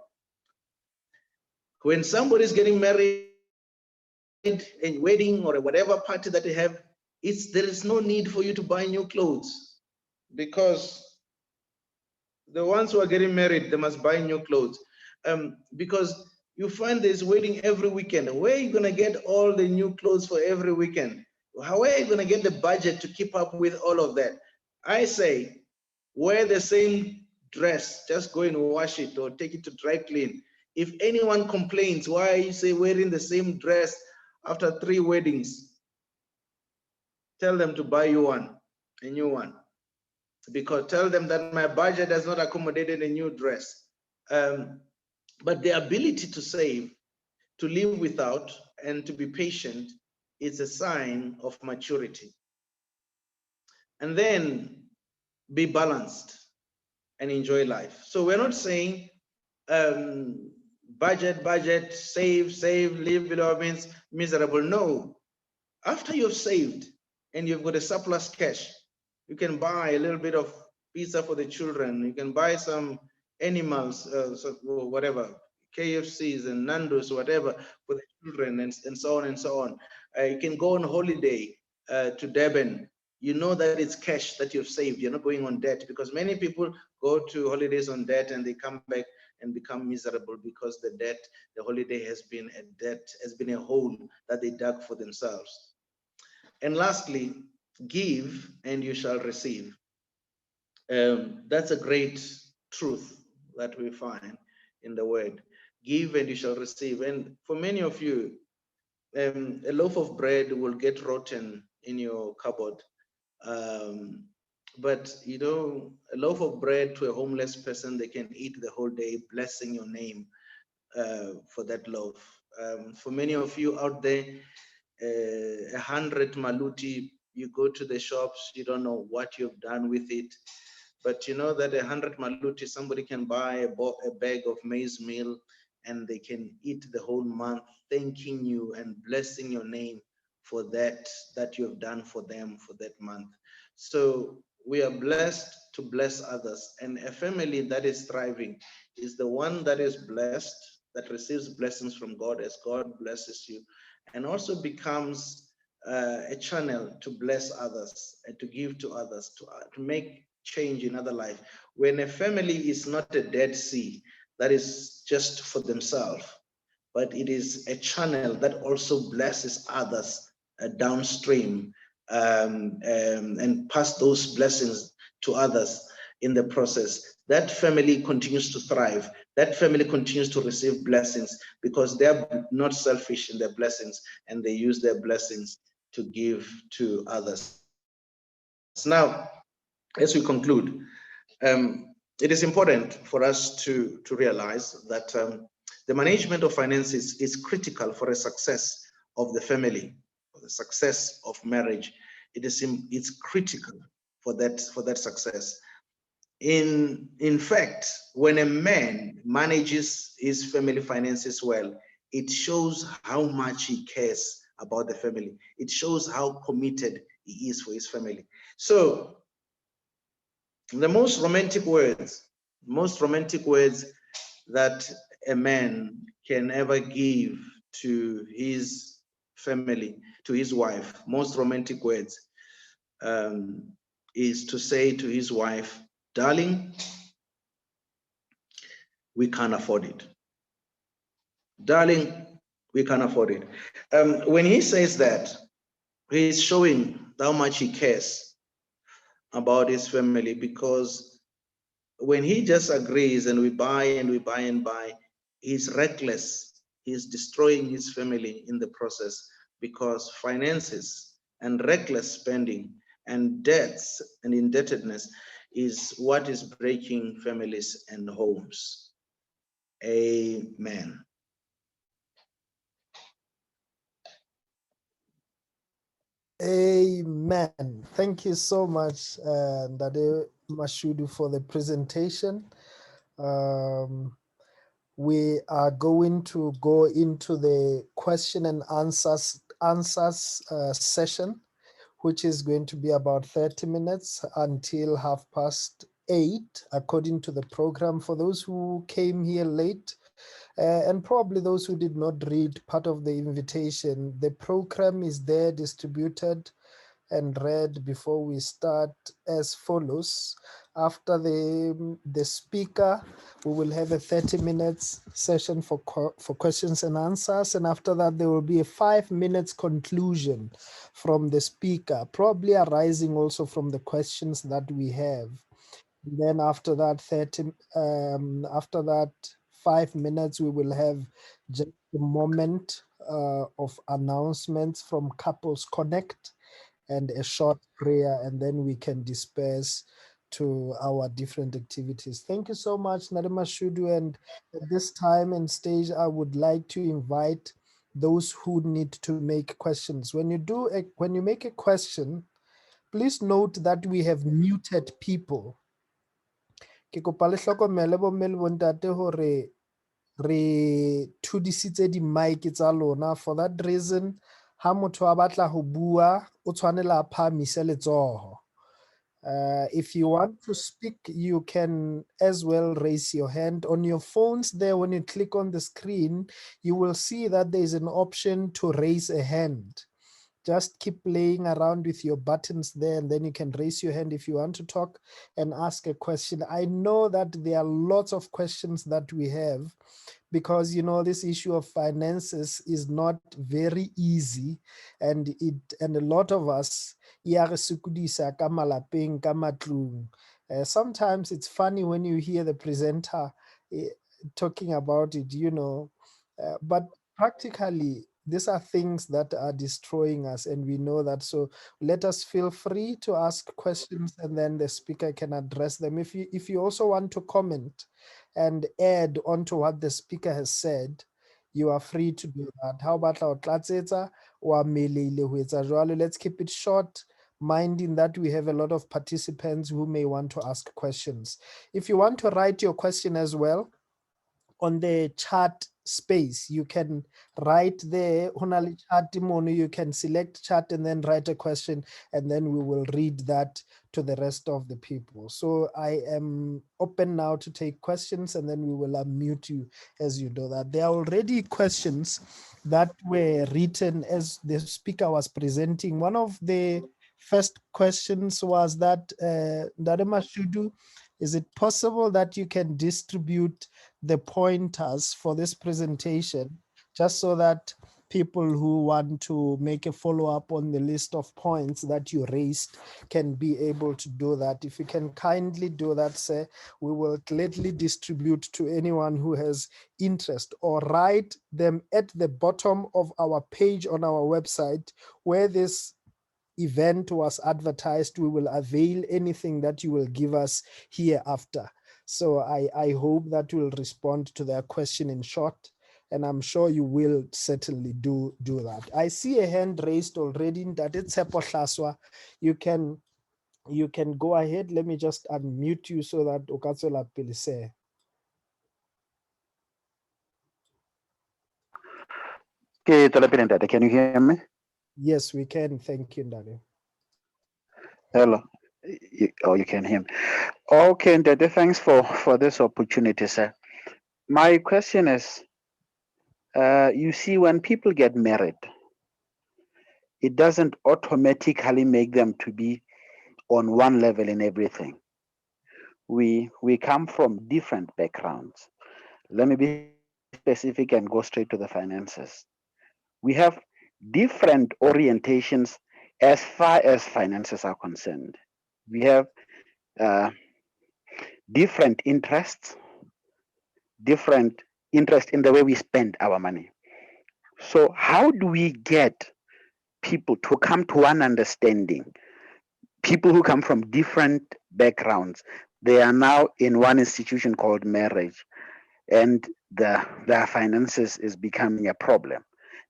When somebody is getting married, a wedding or whatever party that they have, there is no need for you to buy new clothes, because the ones who are getting married, they must buy new clothes, because you find there's wedding every weekend. Where are you going to get all the new clothes for every weekend? How are you going to get the budget to keep up with all of that? I say, wear the same dress, just go and wash it or take it to dry clean. If anyone complains, why are you wearing the same dress after 3 weddings? Tell them to buy you one, a new one. Because tell them that my budget has not accommodated a new dress. But the ability to save, to live without, and to be patient is a sign of maturity. And then be balanced and enjoy life. So we're not saying budget, save, live below means miserable. No. After you've saved and you've got a surplus cash, you can buy a little bit of pizza for the children. You can buy some animals, whatever, KFCs and Nando's, whatever, for the children, and so on and so on. You can go on holiday to Durban. You know that it's cash that you've saved. You're not going on debt, because many people go to holidays on debt and they come back and become miserable because the holiday has been a debt, has been a hole that they dug for themselves. And lastly, give and you shall receive. That's a great truth that we find in the word. Give and you shall receive. And for many of you, a loaf of bread will get rotten in your cupboard. But you know, a loaf of bread to a homeless person, they can eat the whole day, blessing your name for that loaf. For many of you out there, 100 maluti, you go to the shops, you don't know what you've done with it. But you know that 100 maluti, somebody can buy a bag of maize meal and they can eat the whole month thanking you and blessing your name for that you have done for them for that month. So we are blessed to bless others, and a family that is thriving is the one that is blessed, that receives blessings from God as God blesses you, and also becomes a channel to bless others and to give to others, to make change in other life. When a family is not a dead sea that is just for themselves, but it is a channel that also blesses others downstream, and pass those blessings to others in the process. That family continues to thrive. That family continues to receive blessings because they're not selfish in their blessings, and they use their blessings to give to others. Now, as we conclude, it is important for us to realize that the management of finances is critical for a success of the family, for the success of marriage. It's critical for that success. In fact, when a man manages his family finances well, it shows how much he cares about the family. It shows how committed he is for his family. So the most romantic words that a man can ever give to his family, to his wife, most romantic words, is to say to his wife, darling, we can't afford it. Darling, we can't afford it. When he says that, he's showing how much he cares about his family, because when he just agrees and we buy and we buy and buy, he's reckless. He's destroying his family in the process, because finances and reckless spending and debts and indebtedness is what is breaking families and homes. Amen. Amen. Thank you so much, Ndade Mashudu, for the presentation. We are going to go into the question and answers session, which is going to be about 30 minutes until 8:30, according to the program. For those who came here late, and probably those who did not read part of the invitation, the program is there distributed and read before we start as follows. After the speaker, we will have a 30 minutes session for questions and answers. And after that, there will be a 5 minutes conclusion from the speaker, probably arising also from the questions that we have. And then after that, 5 minutes, we will have just a moment of announcements from Couples Connect and a short prayer, and then we can disperse to our different activities. Thank you so much, Ndade Mashudu. And at this time and stage, I would like to invite those who need to make questions. When you make a question, please note that we have muted people. Ke kopa le hlokomele bo mme le bo ntate hore re thudisitse di-mic tsa lona. For that reason, ha motho a batla ho bua, o tshwanela a phahamise letsoho. If you want to speak, you can as well raise your hand. On your phones there, when you click on the screen, you will see that there is an option to raise a hand. Just keep playing around with your buttons there, and then you can raise your hand if you want to talk and ask a question. I know that there are lots of questions that we have, because this issue of finances is not very easy, and a lot of us, sometimes it's funny when you hear the presenter talking about it, but practically these are things that are destroying us, and we know that. So let us feel free to ask questions, and then the speaker can address them. If you also want to comment and add on to what the speaker has said, you are free to do that. How about let's keep it short, minding that we have a lot of participants who may want to ask questions. If you want to write your question as well, on the chat space. You can write there, you can select chat and then write a question, and then we will read that to the rest of the people. So I am open now to take questions, and then we will unmute you as you do that. There are already questions that were written as the speaker was presenting. One of the first questions was that, Ndarema Shudu, is it possible that you can distribute the pointers for this presentation, just so that people who want to make a follow-up on the list of points that you raised can be able to do that? If you can kindly do that, sir, we will gladly distribute to anyone who has interest, or write them at the bottom of our page on our website where this event was advertised. We will avail anything that you will give us hereafter. So I hope that will respond to their question in short, and I'm sure you will certainly do that. I see a hand raised already. That it's Hlaswa. You can go ahead. Let me just unmute you so that Okatsola Pilise. Okay, Ntate, can you hear me? Yes, we can. Thank you, Ndale. Hello. You can hear me. Okay, Ntate, thanks for this opportunity, sir. My question is, you see, when people get married, it doesn't automatically make them to be on one level in everything. We come from different backgrounds. Let me be specific and go straight to the finances. We have different orientations as far as finances are concerned. We have different interest in the way we spend our money. So how do we get people to come to one understanding? People who come from different backgrounds, they are now in one institution called marriage, and their finances is becoming a problem.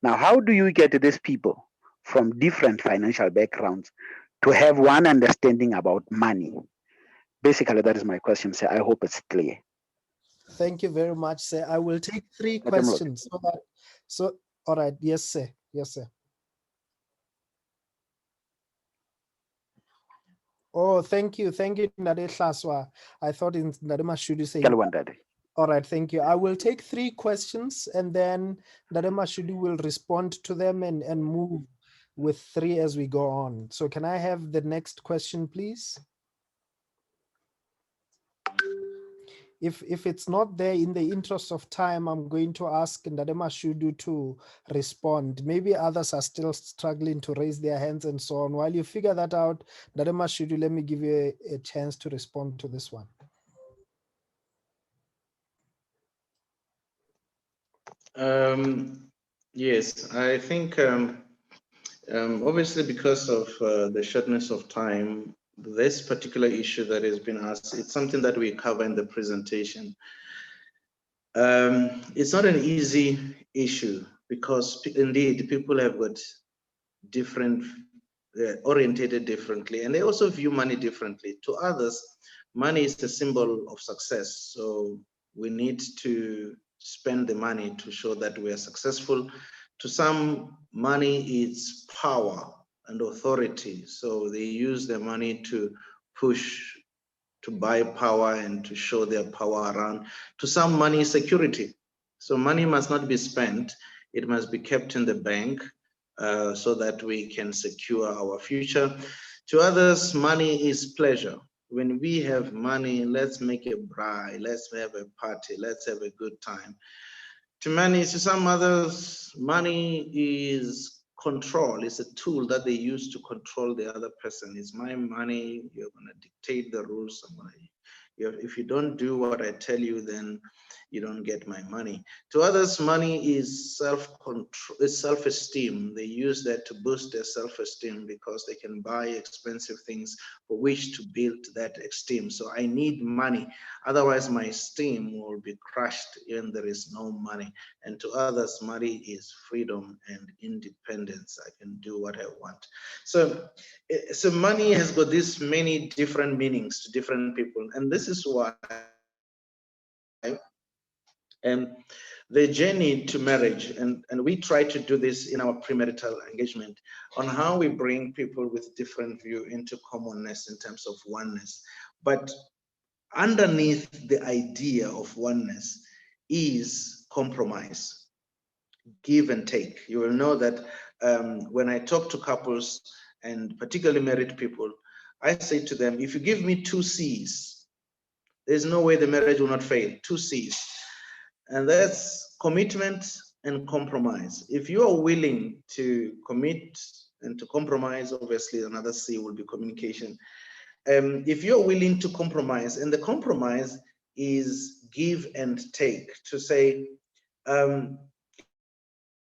Now, how do you get these people from different financial backgrounds to have one understanding about money? Basically, that is my question, sir. I hope it's clear. Thank you very much, sir. I will take 3 questions. All right. Yes, sir. Yes, sir. Oh, thank you. Thank you, Nade Hlaswa. I thought in Ndarema Shudu say. All right, thank you. I will take 3 questions, and then Ndarema Shudu will respond to them and move with 3 as we go on. So can I have the next question, please? If it's not there, in the interest of time, I'm going to ask Ndarema Shudu to respond. Maybe others are still struggling to raise their hands and so on. While you figure that out, Ndarema Shudu, let me give you a chance to respond to this one. Yes, I think obviously because of the shortness of time, this particular issue that has been asked, it's something that we cover in the presentation. It's not an easy issue because indeed people have got different, orientated differently, and they also view money differently. To others, money is a symbol of success. So we need to spend the money to show that we are successful. To some, money is power and authority. So they use the money to push, to buy power and to show their power around. To some, money is security. So money must not be spent. It must be kept in the bank so that we can secure our future. To others, money is pleasure. When we have money, let's make a braai, let's have a party, let's have a good time. To some others, money is control. It's a tool that they use to control the other person. It's my money. You're going to dictate the rules. If you don't do what I tell you, then you don't get my money. To others, money is self-control, is self-esteem. They use that to boost their self-esteem because they can buy expensive things for which to build that esteem. So I need money, otherwise my esteem will be crushed when there is no money. And to others, money is freedom and independence. I can do what I want. So money has got these many different meanings to different people, and this is why the journey to marriage, and we try to do this in our premarital engagement, on how we bring people with different view into commonness in terms of oneness. But underneath the idea of oneness is compromise, give and take. You will know that when I talk to couples, and particularly married people, I say to them, if you give me 2 C's, there's no way the marriage will not fail. 2 C's. And that's commitment and compromise. If you are willing to commit and to compromise, obviously another C will be communication. If you're willing to compromise, and the compromise is give and take, to say,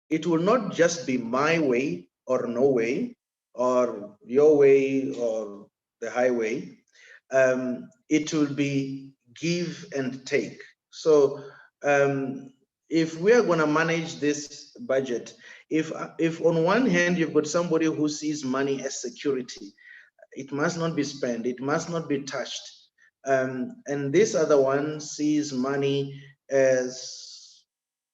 it will not just be my way or no way, or your way or the highway. It will be give and take. So if we are going to manage this budget, if on one hand you've got somebody who sees money as security, it must not be spent, it must not be touched, and this other one sees money as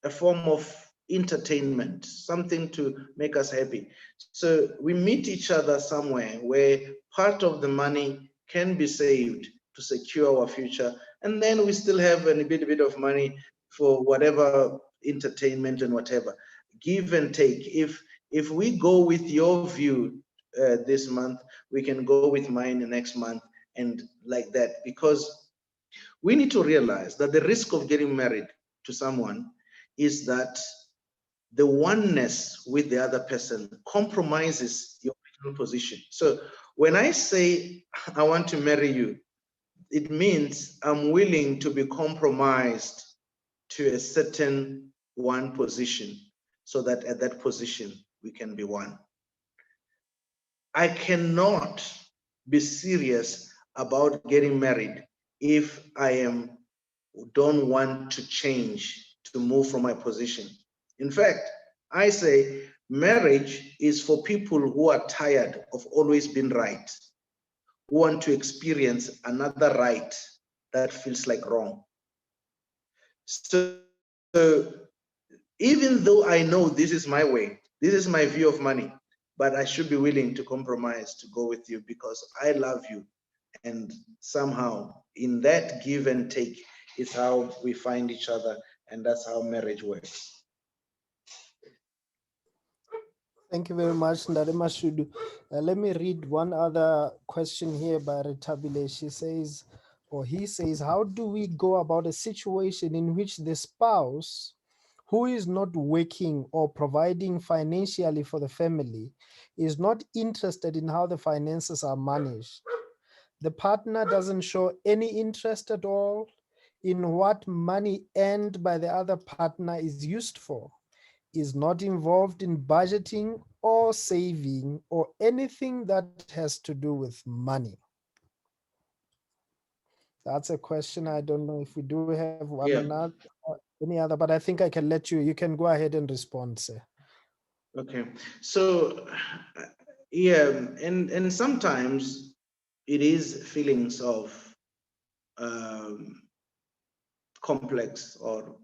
a form of entertainment, something to make us happy. So we meet each other somewhere where part of the money can be saved to secure our future, and then we still have a bit of money for whatever entertainment and whatever. Give and take. If we go with your view this month, we can go with mine the next month, and like that, because we need to realize that the risk of getting married to someone is that the oneness with the other person compromises your original position. So when I say I want to marry you, it means I'm willing to be compromised to a certain one position, so that at that position we can be one. I cannot be serious about getting married if I don't want to change, to move from my position. In fact, I say marriage is for people who are tired of always being right, who want to experience another right that feels like wrong. So even though I know this is my way, this is my view of money, but I should be willing to compromise to go with you because I love you. And somehow in that give and take is how we find each other, and that's how marriage works. Thank you very much, Ndare Mashudu. Let me read one other question here by Retabile. She says, or he says, how do we go about a situation in which the spouse who is not working or providing financially for the family is not interested in how the finances are managed? The partner doesn't show any interest at all in what money earned by the other partner is used for, is not involved in budgeting or saving or anything that has to do with money. That's a question. I don't know if we do have one another, any other, but I think I can let you can go ahead and respond, sir. Okay, so yeah, and sometimes it is feelings of complex or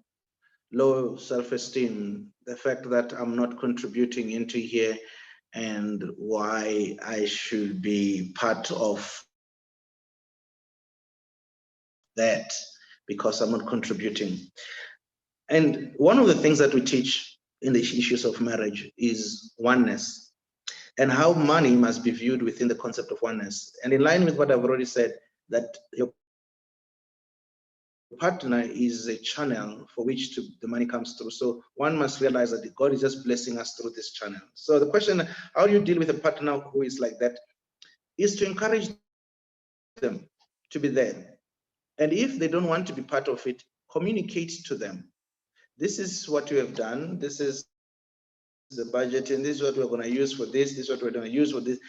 low self-esteem, the fact that I'm not contributing into here, and why I should be part of that because I'm not contributing. And one of the things that we teach in the issues of marriage is oneness, and how money must be viewed within the concept of oneness. And in line with what I've already said, that your partner is a channel for which the money comes through. So one must realize that God is just blessing us through this channel. So the question, how do you deal with a partner who is like that, is to encourage them to be there. And if they don't want to be part of it, communicate to them. This is what you have done. This is the budget, and this is what we're going to use for this. This is what we're going to use for this.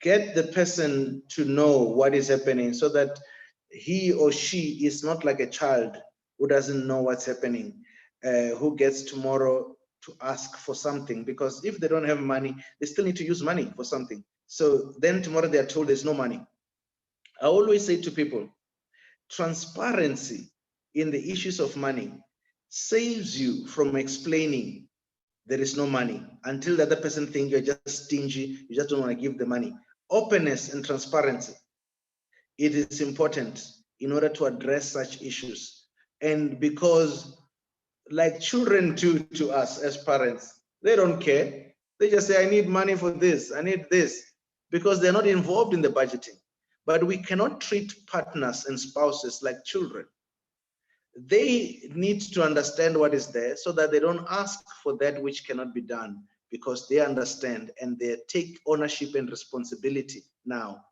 Get the person to know what is happening, so that he or she is not like a child who doesn't know what's happening, who gets tomorrow to ask for something, because if they don't have money, they still need to use money for something. So then tomorrow they are told there's no money. I always say to people, transparency in the issues of money saves you from explaining there is no money until the other person thinks you're just stingy, you just don't want to give the money. Openness and transparency, it is important in order to address such issues. And because like children do to us as parents, they don't care. They just say, I need money for this, I need this, because they're not involved in the budgeting. But we cannot treat partners and spouses like children. They need to understand what is there so that they don't ask for that which cannot be done, because they understand and they take ownership and responsibility now.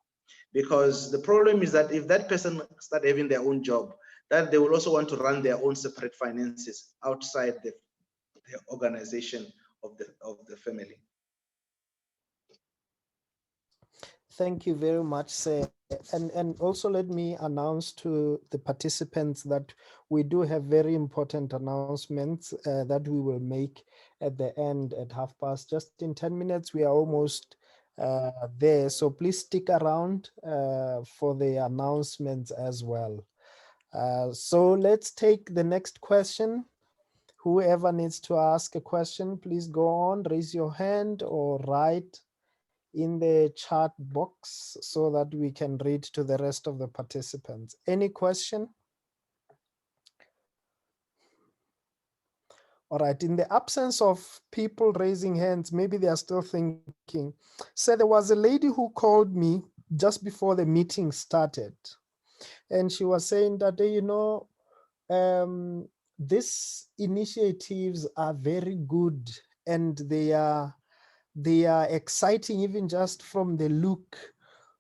Because the problem is that if that person start having their own job, that they will also want to run their own separate finances outside the organization of the family. Thank you very much, sir. And also let me announce to the participants that we do have very important announcements that we will make at the end at past. Just in 10 minutes, we are almost there. So please stick around for the announcements as well. So let's take the next question. Whoever needs to ask a question, please go on, raise your hand or write in the chat box so that we can read to the rest of the participants. Any question? All right, in the absence of people raising hands, maybe they are still thinking. So there was a lady who called me just before the meeting started. And she was saying that, you know, these initiatives are very good and they are exciting even just from the look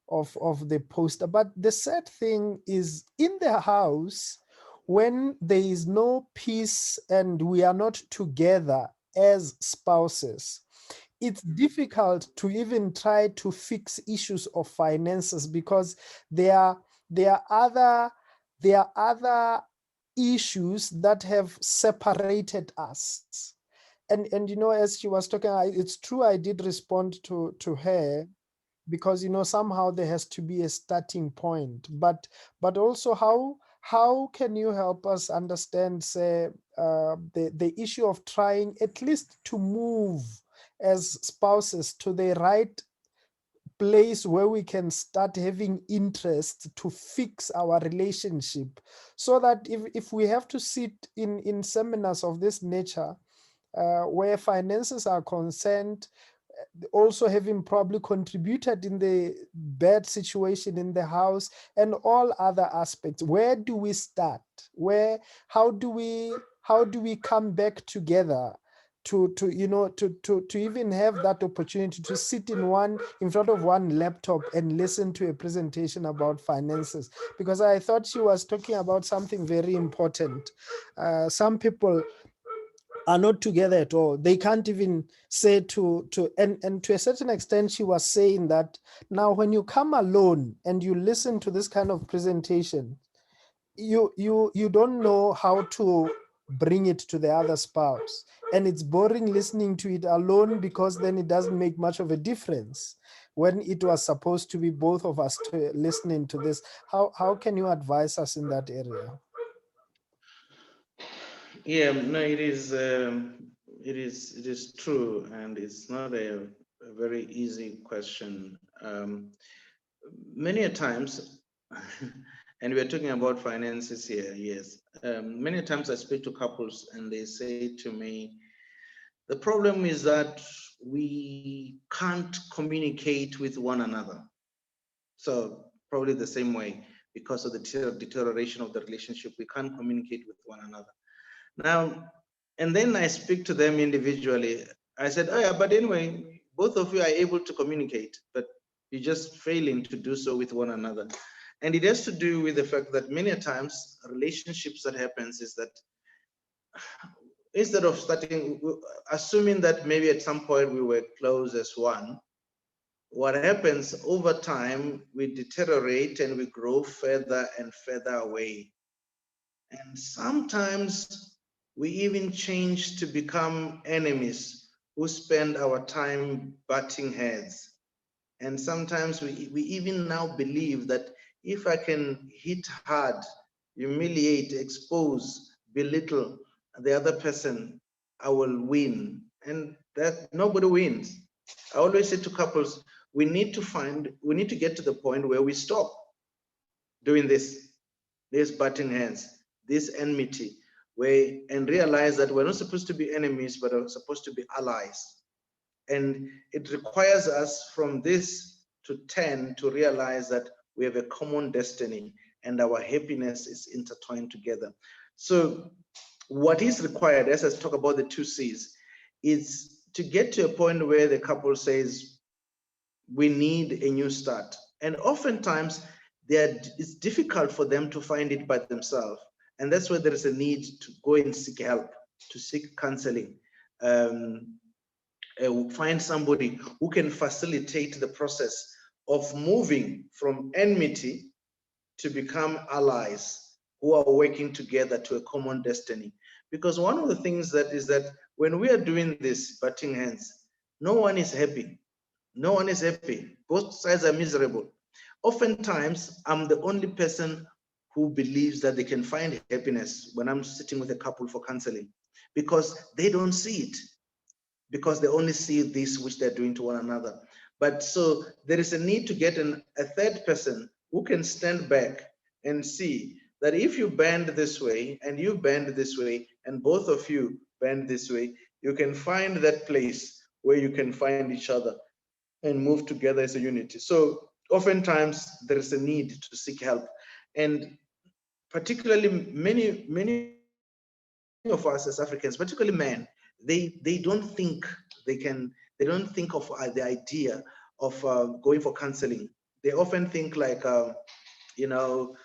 of the poster. But the sad thing is, in the house, when there is no peace and we are not together as spouses, it's difficult to even try to fix issues of finances, because there are other issues that have separated us. And you know, as she was talking, it's true, I did respond to her, because you know, somehow there has to be a starting point. But also, how can you help us understand, say, the issue of trying at least to move as spouses to the right place where we can start having interest to fix our relationship, so that if we have to sit in seminars of this nature, where finances are concerned, also having probably contributed in the bad situation in the house and all other aspects, where do we start? How do we come back together to even have that opportunity to sit in front of one laptop and listen to a presentation about finances? Because I thought she was talking about something very important. Some people are not together at all. They can't even say and to a certain extent, she was saying that now when you come alone and you listen to this kind of presentation, you don't know how to bring it to the other spouse, and it's boring listening to it alone, because then it doesn't make much of a difference when it was supposed to be both of us listening to this. How can you advise us in that area? Yeah, no, it is true, and it's not a very easy question. Many a times, and we're talking about finances here, yes. Many times I speak to couples and they say to me, the problem is that we can't communicate with one another. So probably the same way, because of the deterioration of the relationship, we can't communicate with one another. Now, and then I speak to them individually. I said, oh yeah, but anyway, both of you are able to communicate, but you're just failing to do so with one another. And it has to do with the fact that many times relationships that happens is that instead of assuming that maybe at some point we were close as one, what happens over time, we deteriorate and we grow further and further away. And sometimes we even change to become enemies who spend our time butting heads. And sometimes we even now believe that if I can hit hard, humiliate, expose, belittle the other person, I will win, and that nobody wins. I always say to couples, we need to get to the point where we stop doing this butting heads, this enmity, and realize that we're not supposed to be enemies, but are supposed to be allies. And it requires us from this to tend to realize that we have a common destiny and our happiness is intertwined together. So what is required, as I talk about the 2 C's, is to get to a point where the couple says, we need a new start. And oftentimes it's difficult for them to find it by themselves. And that's where there is a need to go and seek help, to seek counseling. Find somebody who can facilitate the process of moving from enmity to become allies who are working together to a common destiny. Because one of the things that is that when we are doing this butting heads, no one is happy. No one is happy. Both sides are miserable. Oftentimes, I'm the only person who believes that they can find happiness when I'm sitting with a couple for counseling, because they don't see it, because they only see this which they're doing to one another. But so there is a need to get a third person who can stand back and see that if you bend this way and you bend this way and both of you bend this way, you can find that place where you can find each other and move together as a unity. So oftentimes there is a need to seek help. And particularly many of us as Africans, particularly men, they don't think they don't think of the idea of going for counseling. They often think like, you know,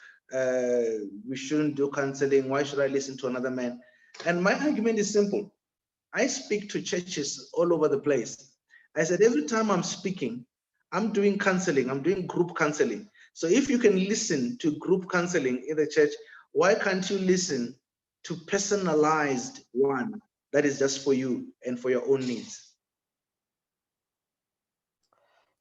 we shouldn't do counseling. Why should I listen to another man? And my argument is simple. I speak to churches all over the place. I said, every time I'm speaking, I'm doing counseling, I'm doing group counseling. So if you can listen to group counseling in the church, why can't you listen to personalized one that is just for you and for your own needs?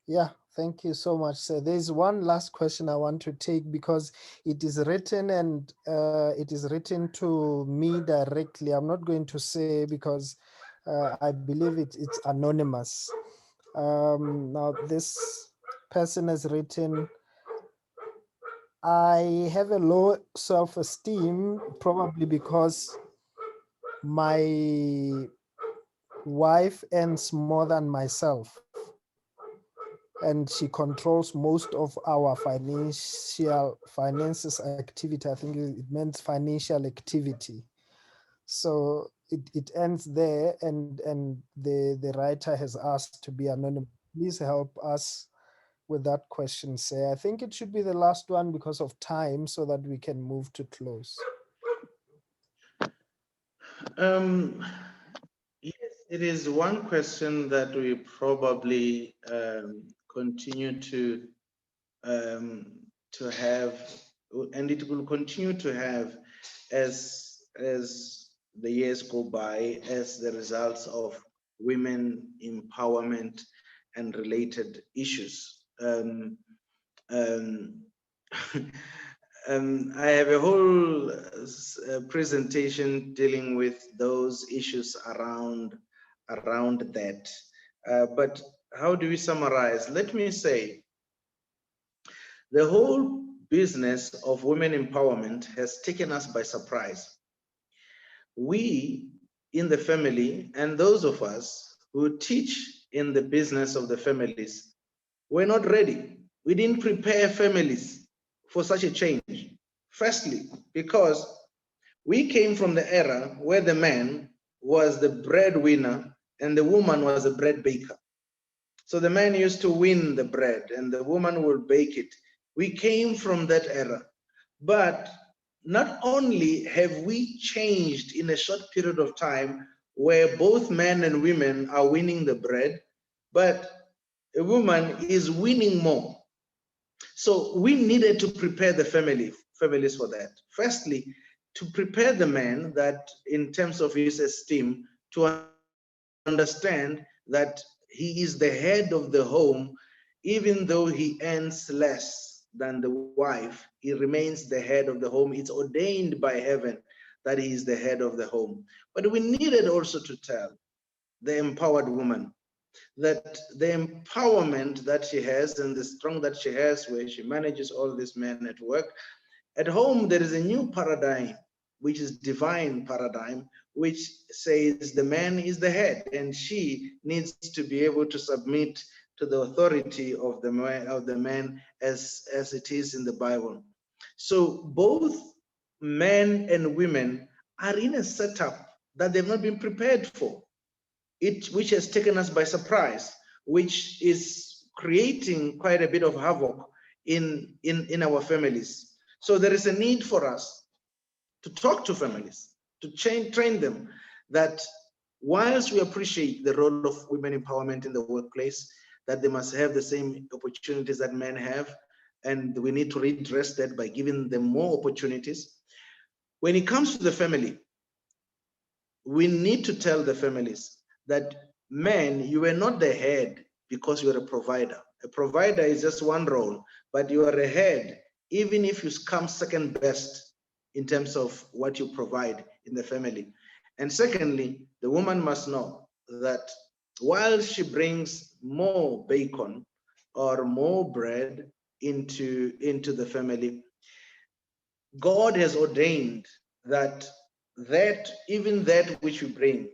Yeah, thank you so much, sir. There's one last question I want to take because it is written and it is written to me directly. I'm not going to say because I believe it's anonymous. Now, this person has written, I have a low self-esteem, probably because my wife earns more than myself, and she controls most of our finances activity. I think it meant financial activity. So it ends there, and the writer has asked to be anonymous. Please help us with that question, sir. I think it should be the last one because of time, so that we can move to close. Yes, it is one question that we probably continue to have, and it will continue to have as the years go by, as the results of women empowerment and related issues. I have a whole presentation dealing with those issues around that. But how do we summarize? Let me say, the whole business of women empowerment has taken us by surprise. We in the family, and those of us who teach in the business of the families, we're not ready. We didn't prepare families for such a change. Firstly, because we came from the era where the man was the breadwinner and the woman was a bread baker. So the man used to win the bread and the woman would bake it. We came from that era. But not only have we changed in a short period of time where both men and women are winning the bread, but a woman is winning more. So we needed to prepare the families for that. Firstly, to prepare the man that in terms of his esteem, to understand that he is the head of the home, even though he earns less than the wife, he remains the head of the home. It's ordained by heaven that he is the head of the home. But we needed also to tell the empowered woman that the empowerment that she has and the strength that she has, where she manages all these men at work, at home there is a new paradigm, which is divine paradigm, which says the man is the head and she needs to be able to submit to the authority of the man as it is in the Bible. So both men and women are in a setup that they've not been prepared for, which has taken us by surprise, which is creating quite a bit of havoc in our families. So there is a need for us to talk to families, to train them that whilst we appreciate the role of women empowerment in the workplace, that they must have the same opportunities that men have, and we need to redress that by giving them more opportunities. When it comes to the family, we need to tell the families that, men, you are not the head because you are a provider. A provider is just one role, but you are a head even if you come second best in terms of what you provide in the family. And secondly, the woman must know that while she brings more bacon or more bread into the family, God has ordained that even that which we bring,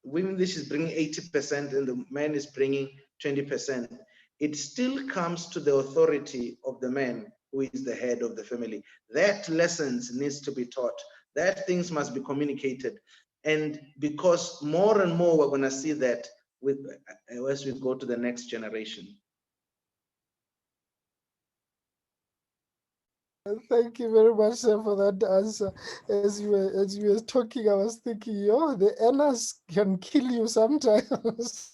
women, this is bringing 80% and the man is bringing 20%, it still comes to the authority of the man who is the head of the family. That lessons needs to be taught, that things must be communicated. And because more and more we're going to see that as we go to the next generation. Thank you very much, sir, for that answer. As you were talking, I was thinking, yo, the NS can kill you sometimes.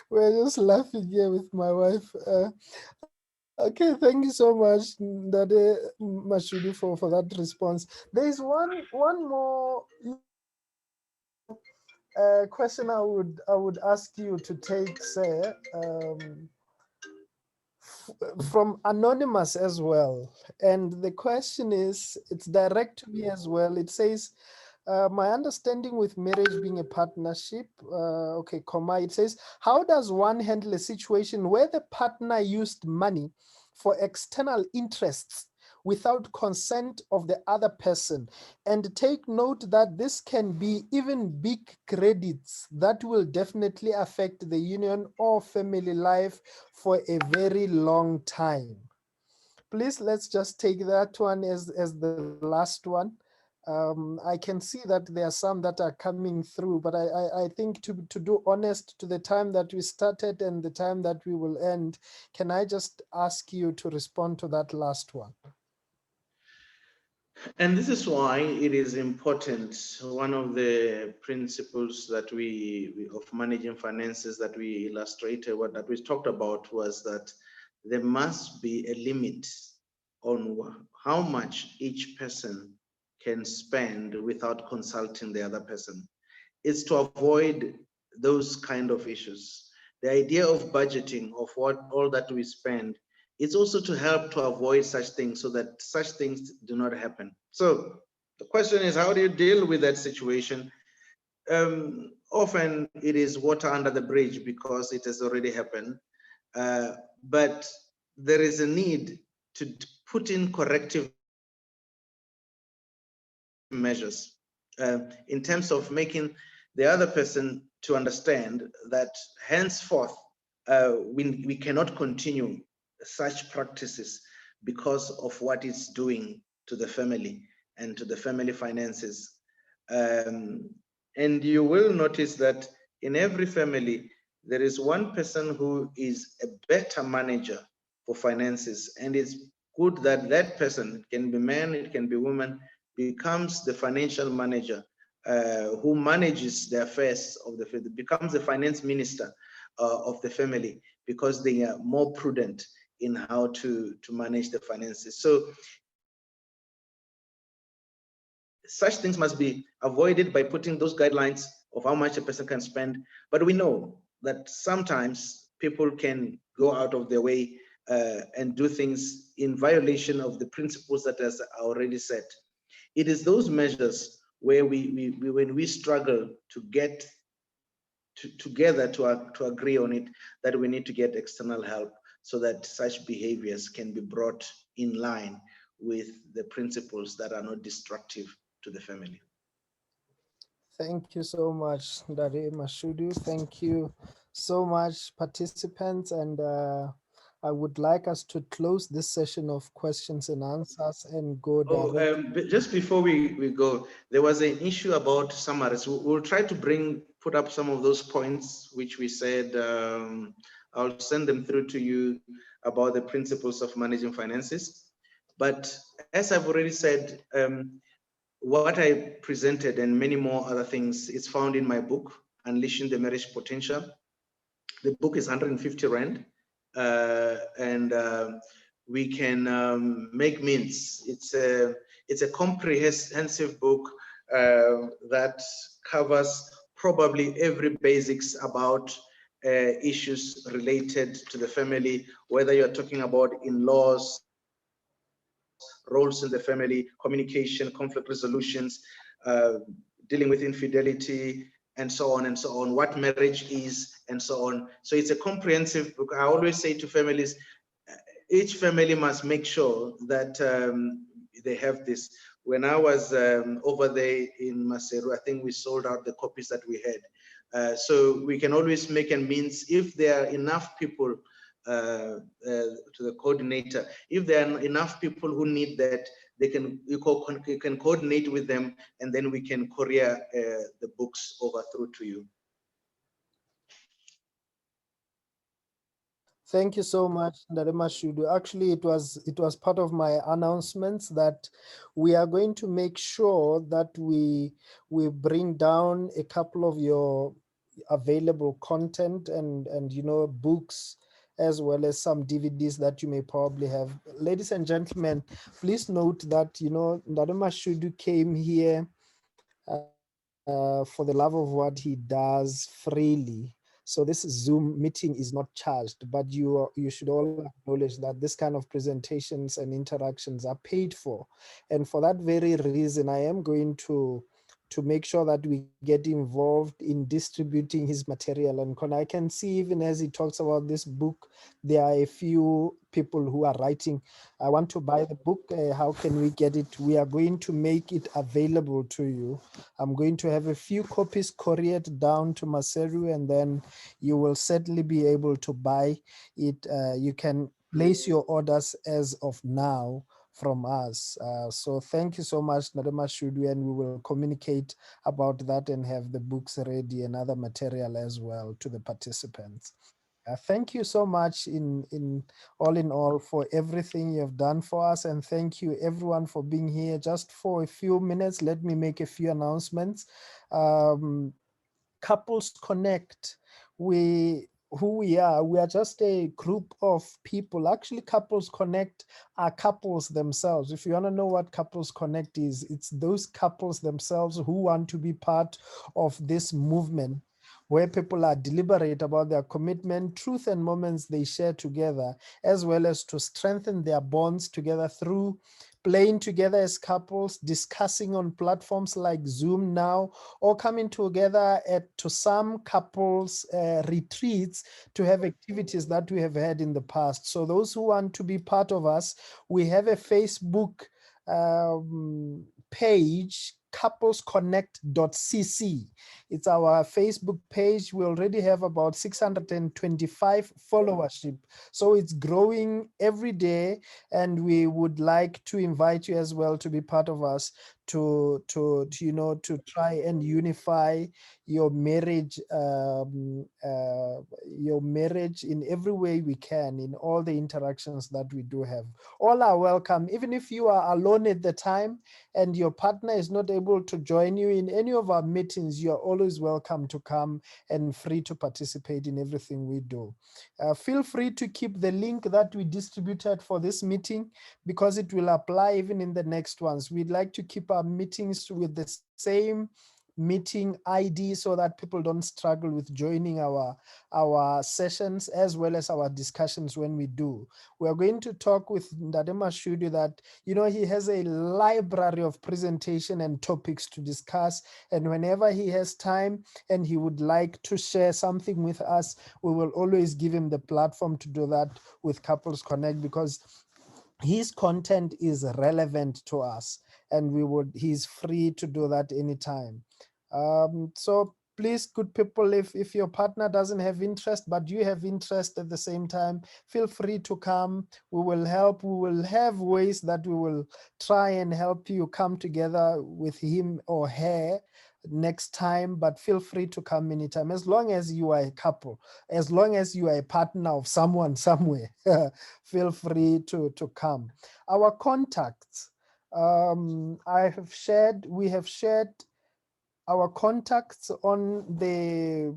We're just laughing here with my wife. Okay, thank you so much, Ndade Mashudu, for that response. There is one more question I would ask you to take, sir. From Anonymous as well. And the question is, it's direct to me as well. It says, my understanding with marriage being a partnership, it says, how does one handle a situation where the partner used money for external interests without consent of the other person? And take note that this can be even big credits that will definitely affect the union or family life for a very long time. Please, let's just take that one as the last one. I can see that there are some that are coming through, but I think to do honest to the time that we started and the time that we will end, can I just ask you to respond to that last one? And this is why it is important. One of the principles that of managing finances that we illustrated, that we talked about, was that there must be a limit on how much each person can spend without consulting the other person. It's to avoid those kind of issues. The idea of budgeting of all that we spend, it's also to help to avoid such things so that such things do not happen. So the question is, how do you deal with that situation? Often it is water under the bridge because it has already happened. But there is a need to put in corrective measures in terms of making the other person to understand that henceforth we cannot continue such practices because of what it's doing to the family and to the family finances. And you will notice that in every family, there is one person who is a better manager for finances, and it's good that that person, it can be man, it can be woman, becomes the financial manager who manages the affairs of the family, becomes the finance minister of the family, because they are more prudent in how to manage the finances. So such things must be avoided by putting those guidelines of how much a person can spend. But we know that sometimes people can go out of their way and do things in violation of the principles that as I already said. It is those measures where when we struggle to get together to agree on it, that we need to get external help so that such behaviors can be brought in line with the principles that are not destructive to the family. Thank you so much, Ndare Mashudu. Thank you so much, participants. And I would like us to close this session of questions and answers and go directly. But just before we go, there was an issue about summaries. We'll try to put up some of those points which we said. I'll send them through to you about the principles of managing finances. But as I've already said, what I presented and many more other things is found in my book, Unleashing the Marriage Potential. The book is 150 Rand, and we can make means. It's a comprehensive book that covers probably every basics about issues related to the family, whether you're talking about in-laws, roles in the family, communication, conflict resolutions, dealing with infidelity, and so on, what marriage is, and so on. So it's a comprehensive book. I always say to families, each family must make sure that they have this. When I was over there in Maseru, I think we sold out the copies that we had. So we can always make a means if there are enough people to the coordinator. If there are enough people who need that, you can coordinate with them, and then we can courier the books over through to you. Thank you so much, Ndare Mashudu. Actually, it was part of my announcements that we are going to make sure that we bring down a couple of your available content and books, as well as some DVDs that you may probably have. Ladies and gentlemen, please note that Ndare Mashudu came here for the love of what he does freely. So this Zoom meeting is not charged, but you should all acknowledge that this kind of presentations and interactions are paid for. And for that very reason, I am going to make sure that we get involved in distributing his material. And I can see, even as he talks about this book, there are a few people who are writing, I want to buy the book. How can we get it? We are going to make it available to you. I'm going to have a few copies couriered down to Maseru, and then you will certainly be able to buy it. You can place your orders as of now from us. So thank you so much, Ndare Mashudu, and we will communicate about that and have the books ready and other material as well to the participants. Thank you so much in all for everything you've done for us, and thank you everyone for being here. Just for a few minutes, let me make a few announcements. Couples Connect, we are just a group of people. Actually, Couples Connect are couples themselves. If you want to know what Couples Connect is, it's those couples themselves who want to be part of this movement, where people are deliberate about their commitment, truth, and moments they share together, as well as to strengthen their bonds together through playing together as couples, discussing on platforms like Zoom now, or coming together to some couples retreats to have activities that we have had in the past. So those who want to be part of us, we have a Facebook page, couplesconnect.cc. It's our Facebook page. We already have about 625 followership. So it's growing every day, and we would like to invite you as well to be part of us to try and unify your marriage in every way we can, in all the interactions that we do have. All are welcome. Even if you are alone at the time and your partner is not able to join you in any of our meetings, you are always welcome to come and free to participate in everything we do. Feel free to keep the link that we distributed for this meeting, because it will apply even in the next ones. We'd like to keep our meetings with the same meeting ID so that people don't struggle with joining our sessions as well as our discussions when we do. We are going to talk with Ndade Mashudu that, you know, he has a library of presentation and topics to discuss, and whenever he has time and he would like to share something with us, we will always give him the platform to do that with Couples Connect, because his content is relevant to us, and he's free to do that anytime. So please, good people, if your partner doesn't have interest but you have interest at the same time, feel free to come. We will help. We will have ways that we will try and help you come together with him or her next time, but feel free to come anytime, as long as you are a couple, as long as you are a partner of someone somewhere. Feel free to come. Our contacts, we have shared our contacts on the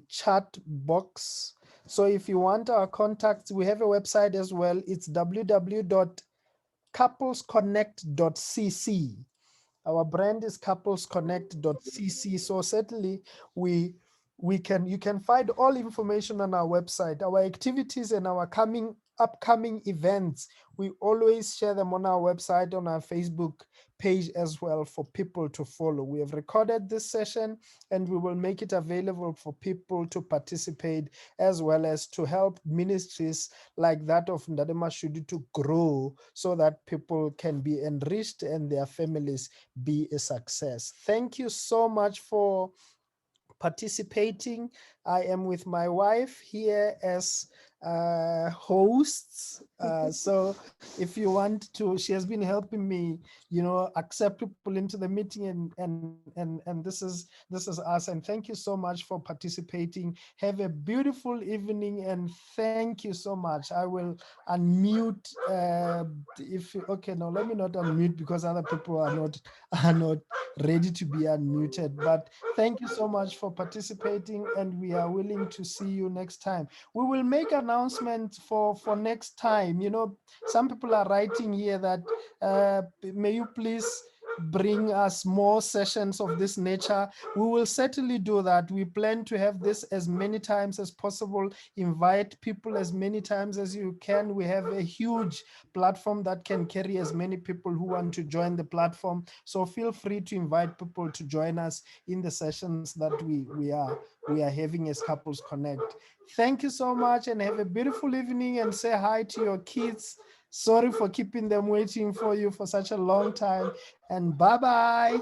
chat box. So if you want our contacts, we have a website as well. It's www.couplesconnect.cc. Our brand is couplesconnect.cc. So certainly you can find all information on our website. Our activities and our upcoming events, we always share them on our website, on our Facebook page as well, for people to follow. We have recorded this session and we will make it available for people to participate, as well as to help ministries like that of Ndade Mashudu to grow, so that people can be enriched and their families be a success. Thank you so much for participating. I am with my wife here as hosts. So if you want to, she has been helping me, you know, accept people into the meeting, and this is us. And thank you so much for participating. Have a beautiful evening, and thank you so much. I will unmute okay, no, let me not unmute, because other people are not ready to be unmuted. But thank you so much for participating, and we are willing to see you next time. We will make announcements for next time. You know, some people are writing here that may you please bring us more sessions of this nature. We will certainly do that. We plan to have this as many times as possible. Invite people as many times as you can. We have a huge platform that can carry as many people who want to join the platform. So feel free to invite people to join us in the sessions that we are having as Couples Connect. Thank you so much, and have a beautiful evening, and say hi to your kids. Sorry for keeping them waiting for you for such a long time, and bye-bye.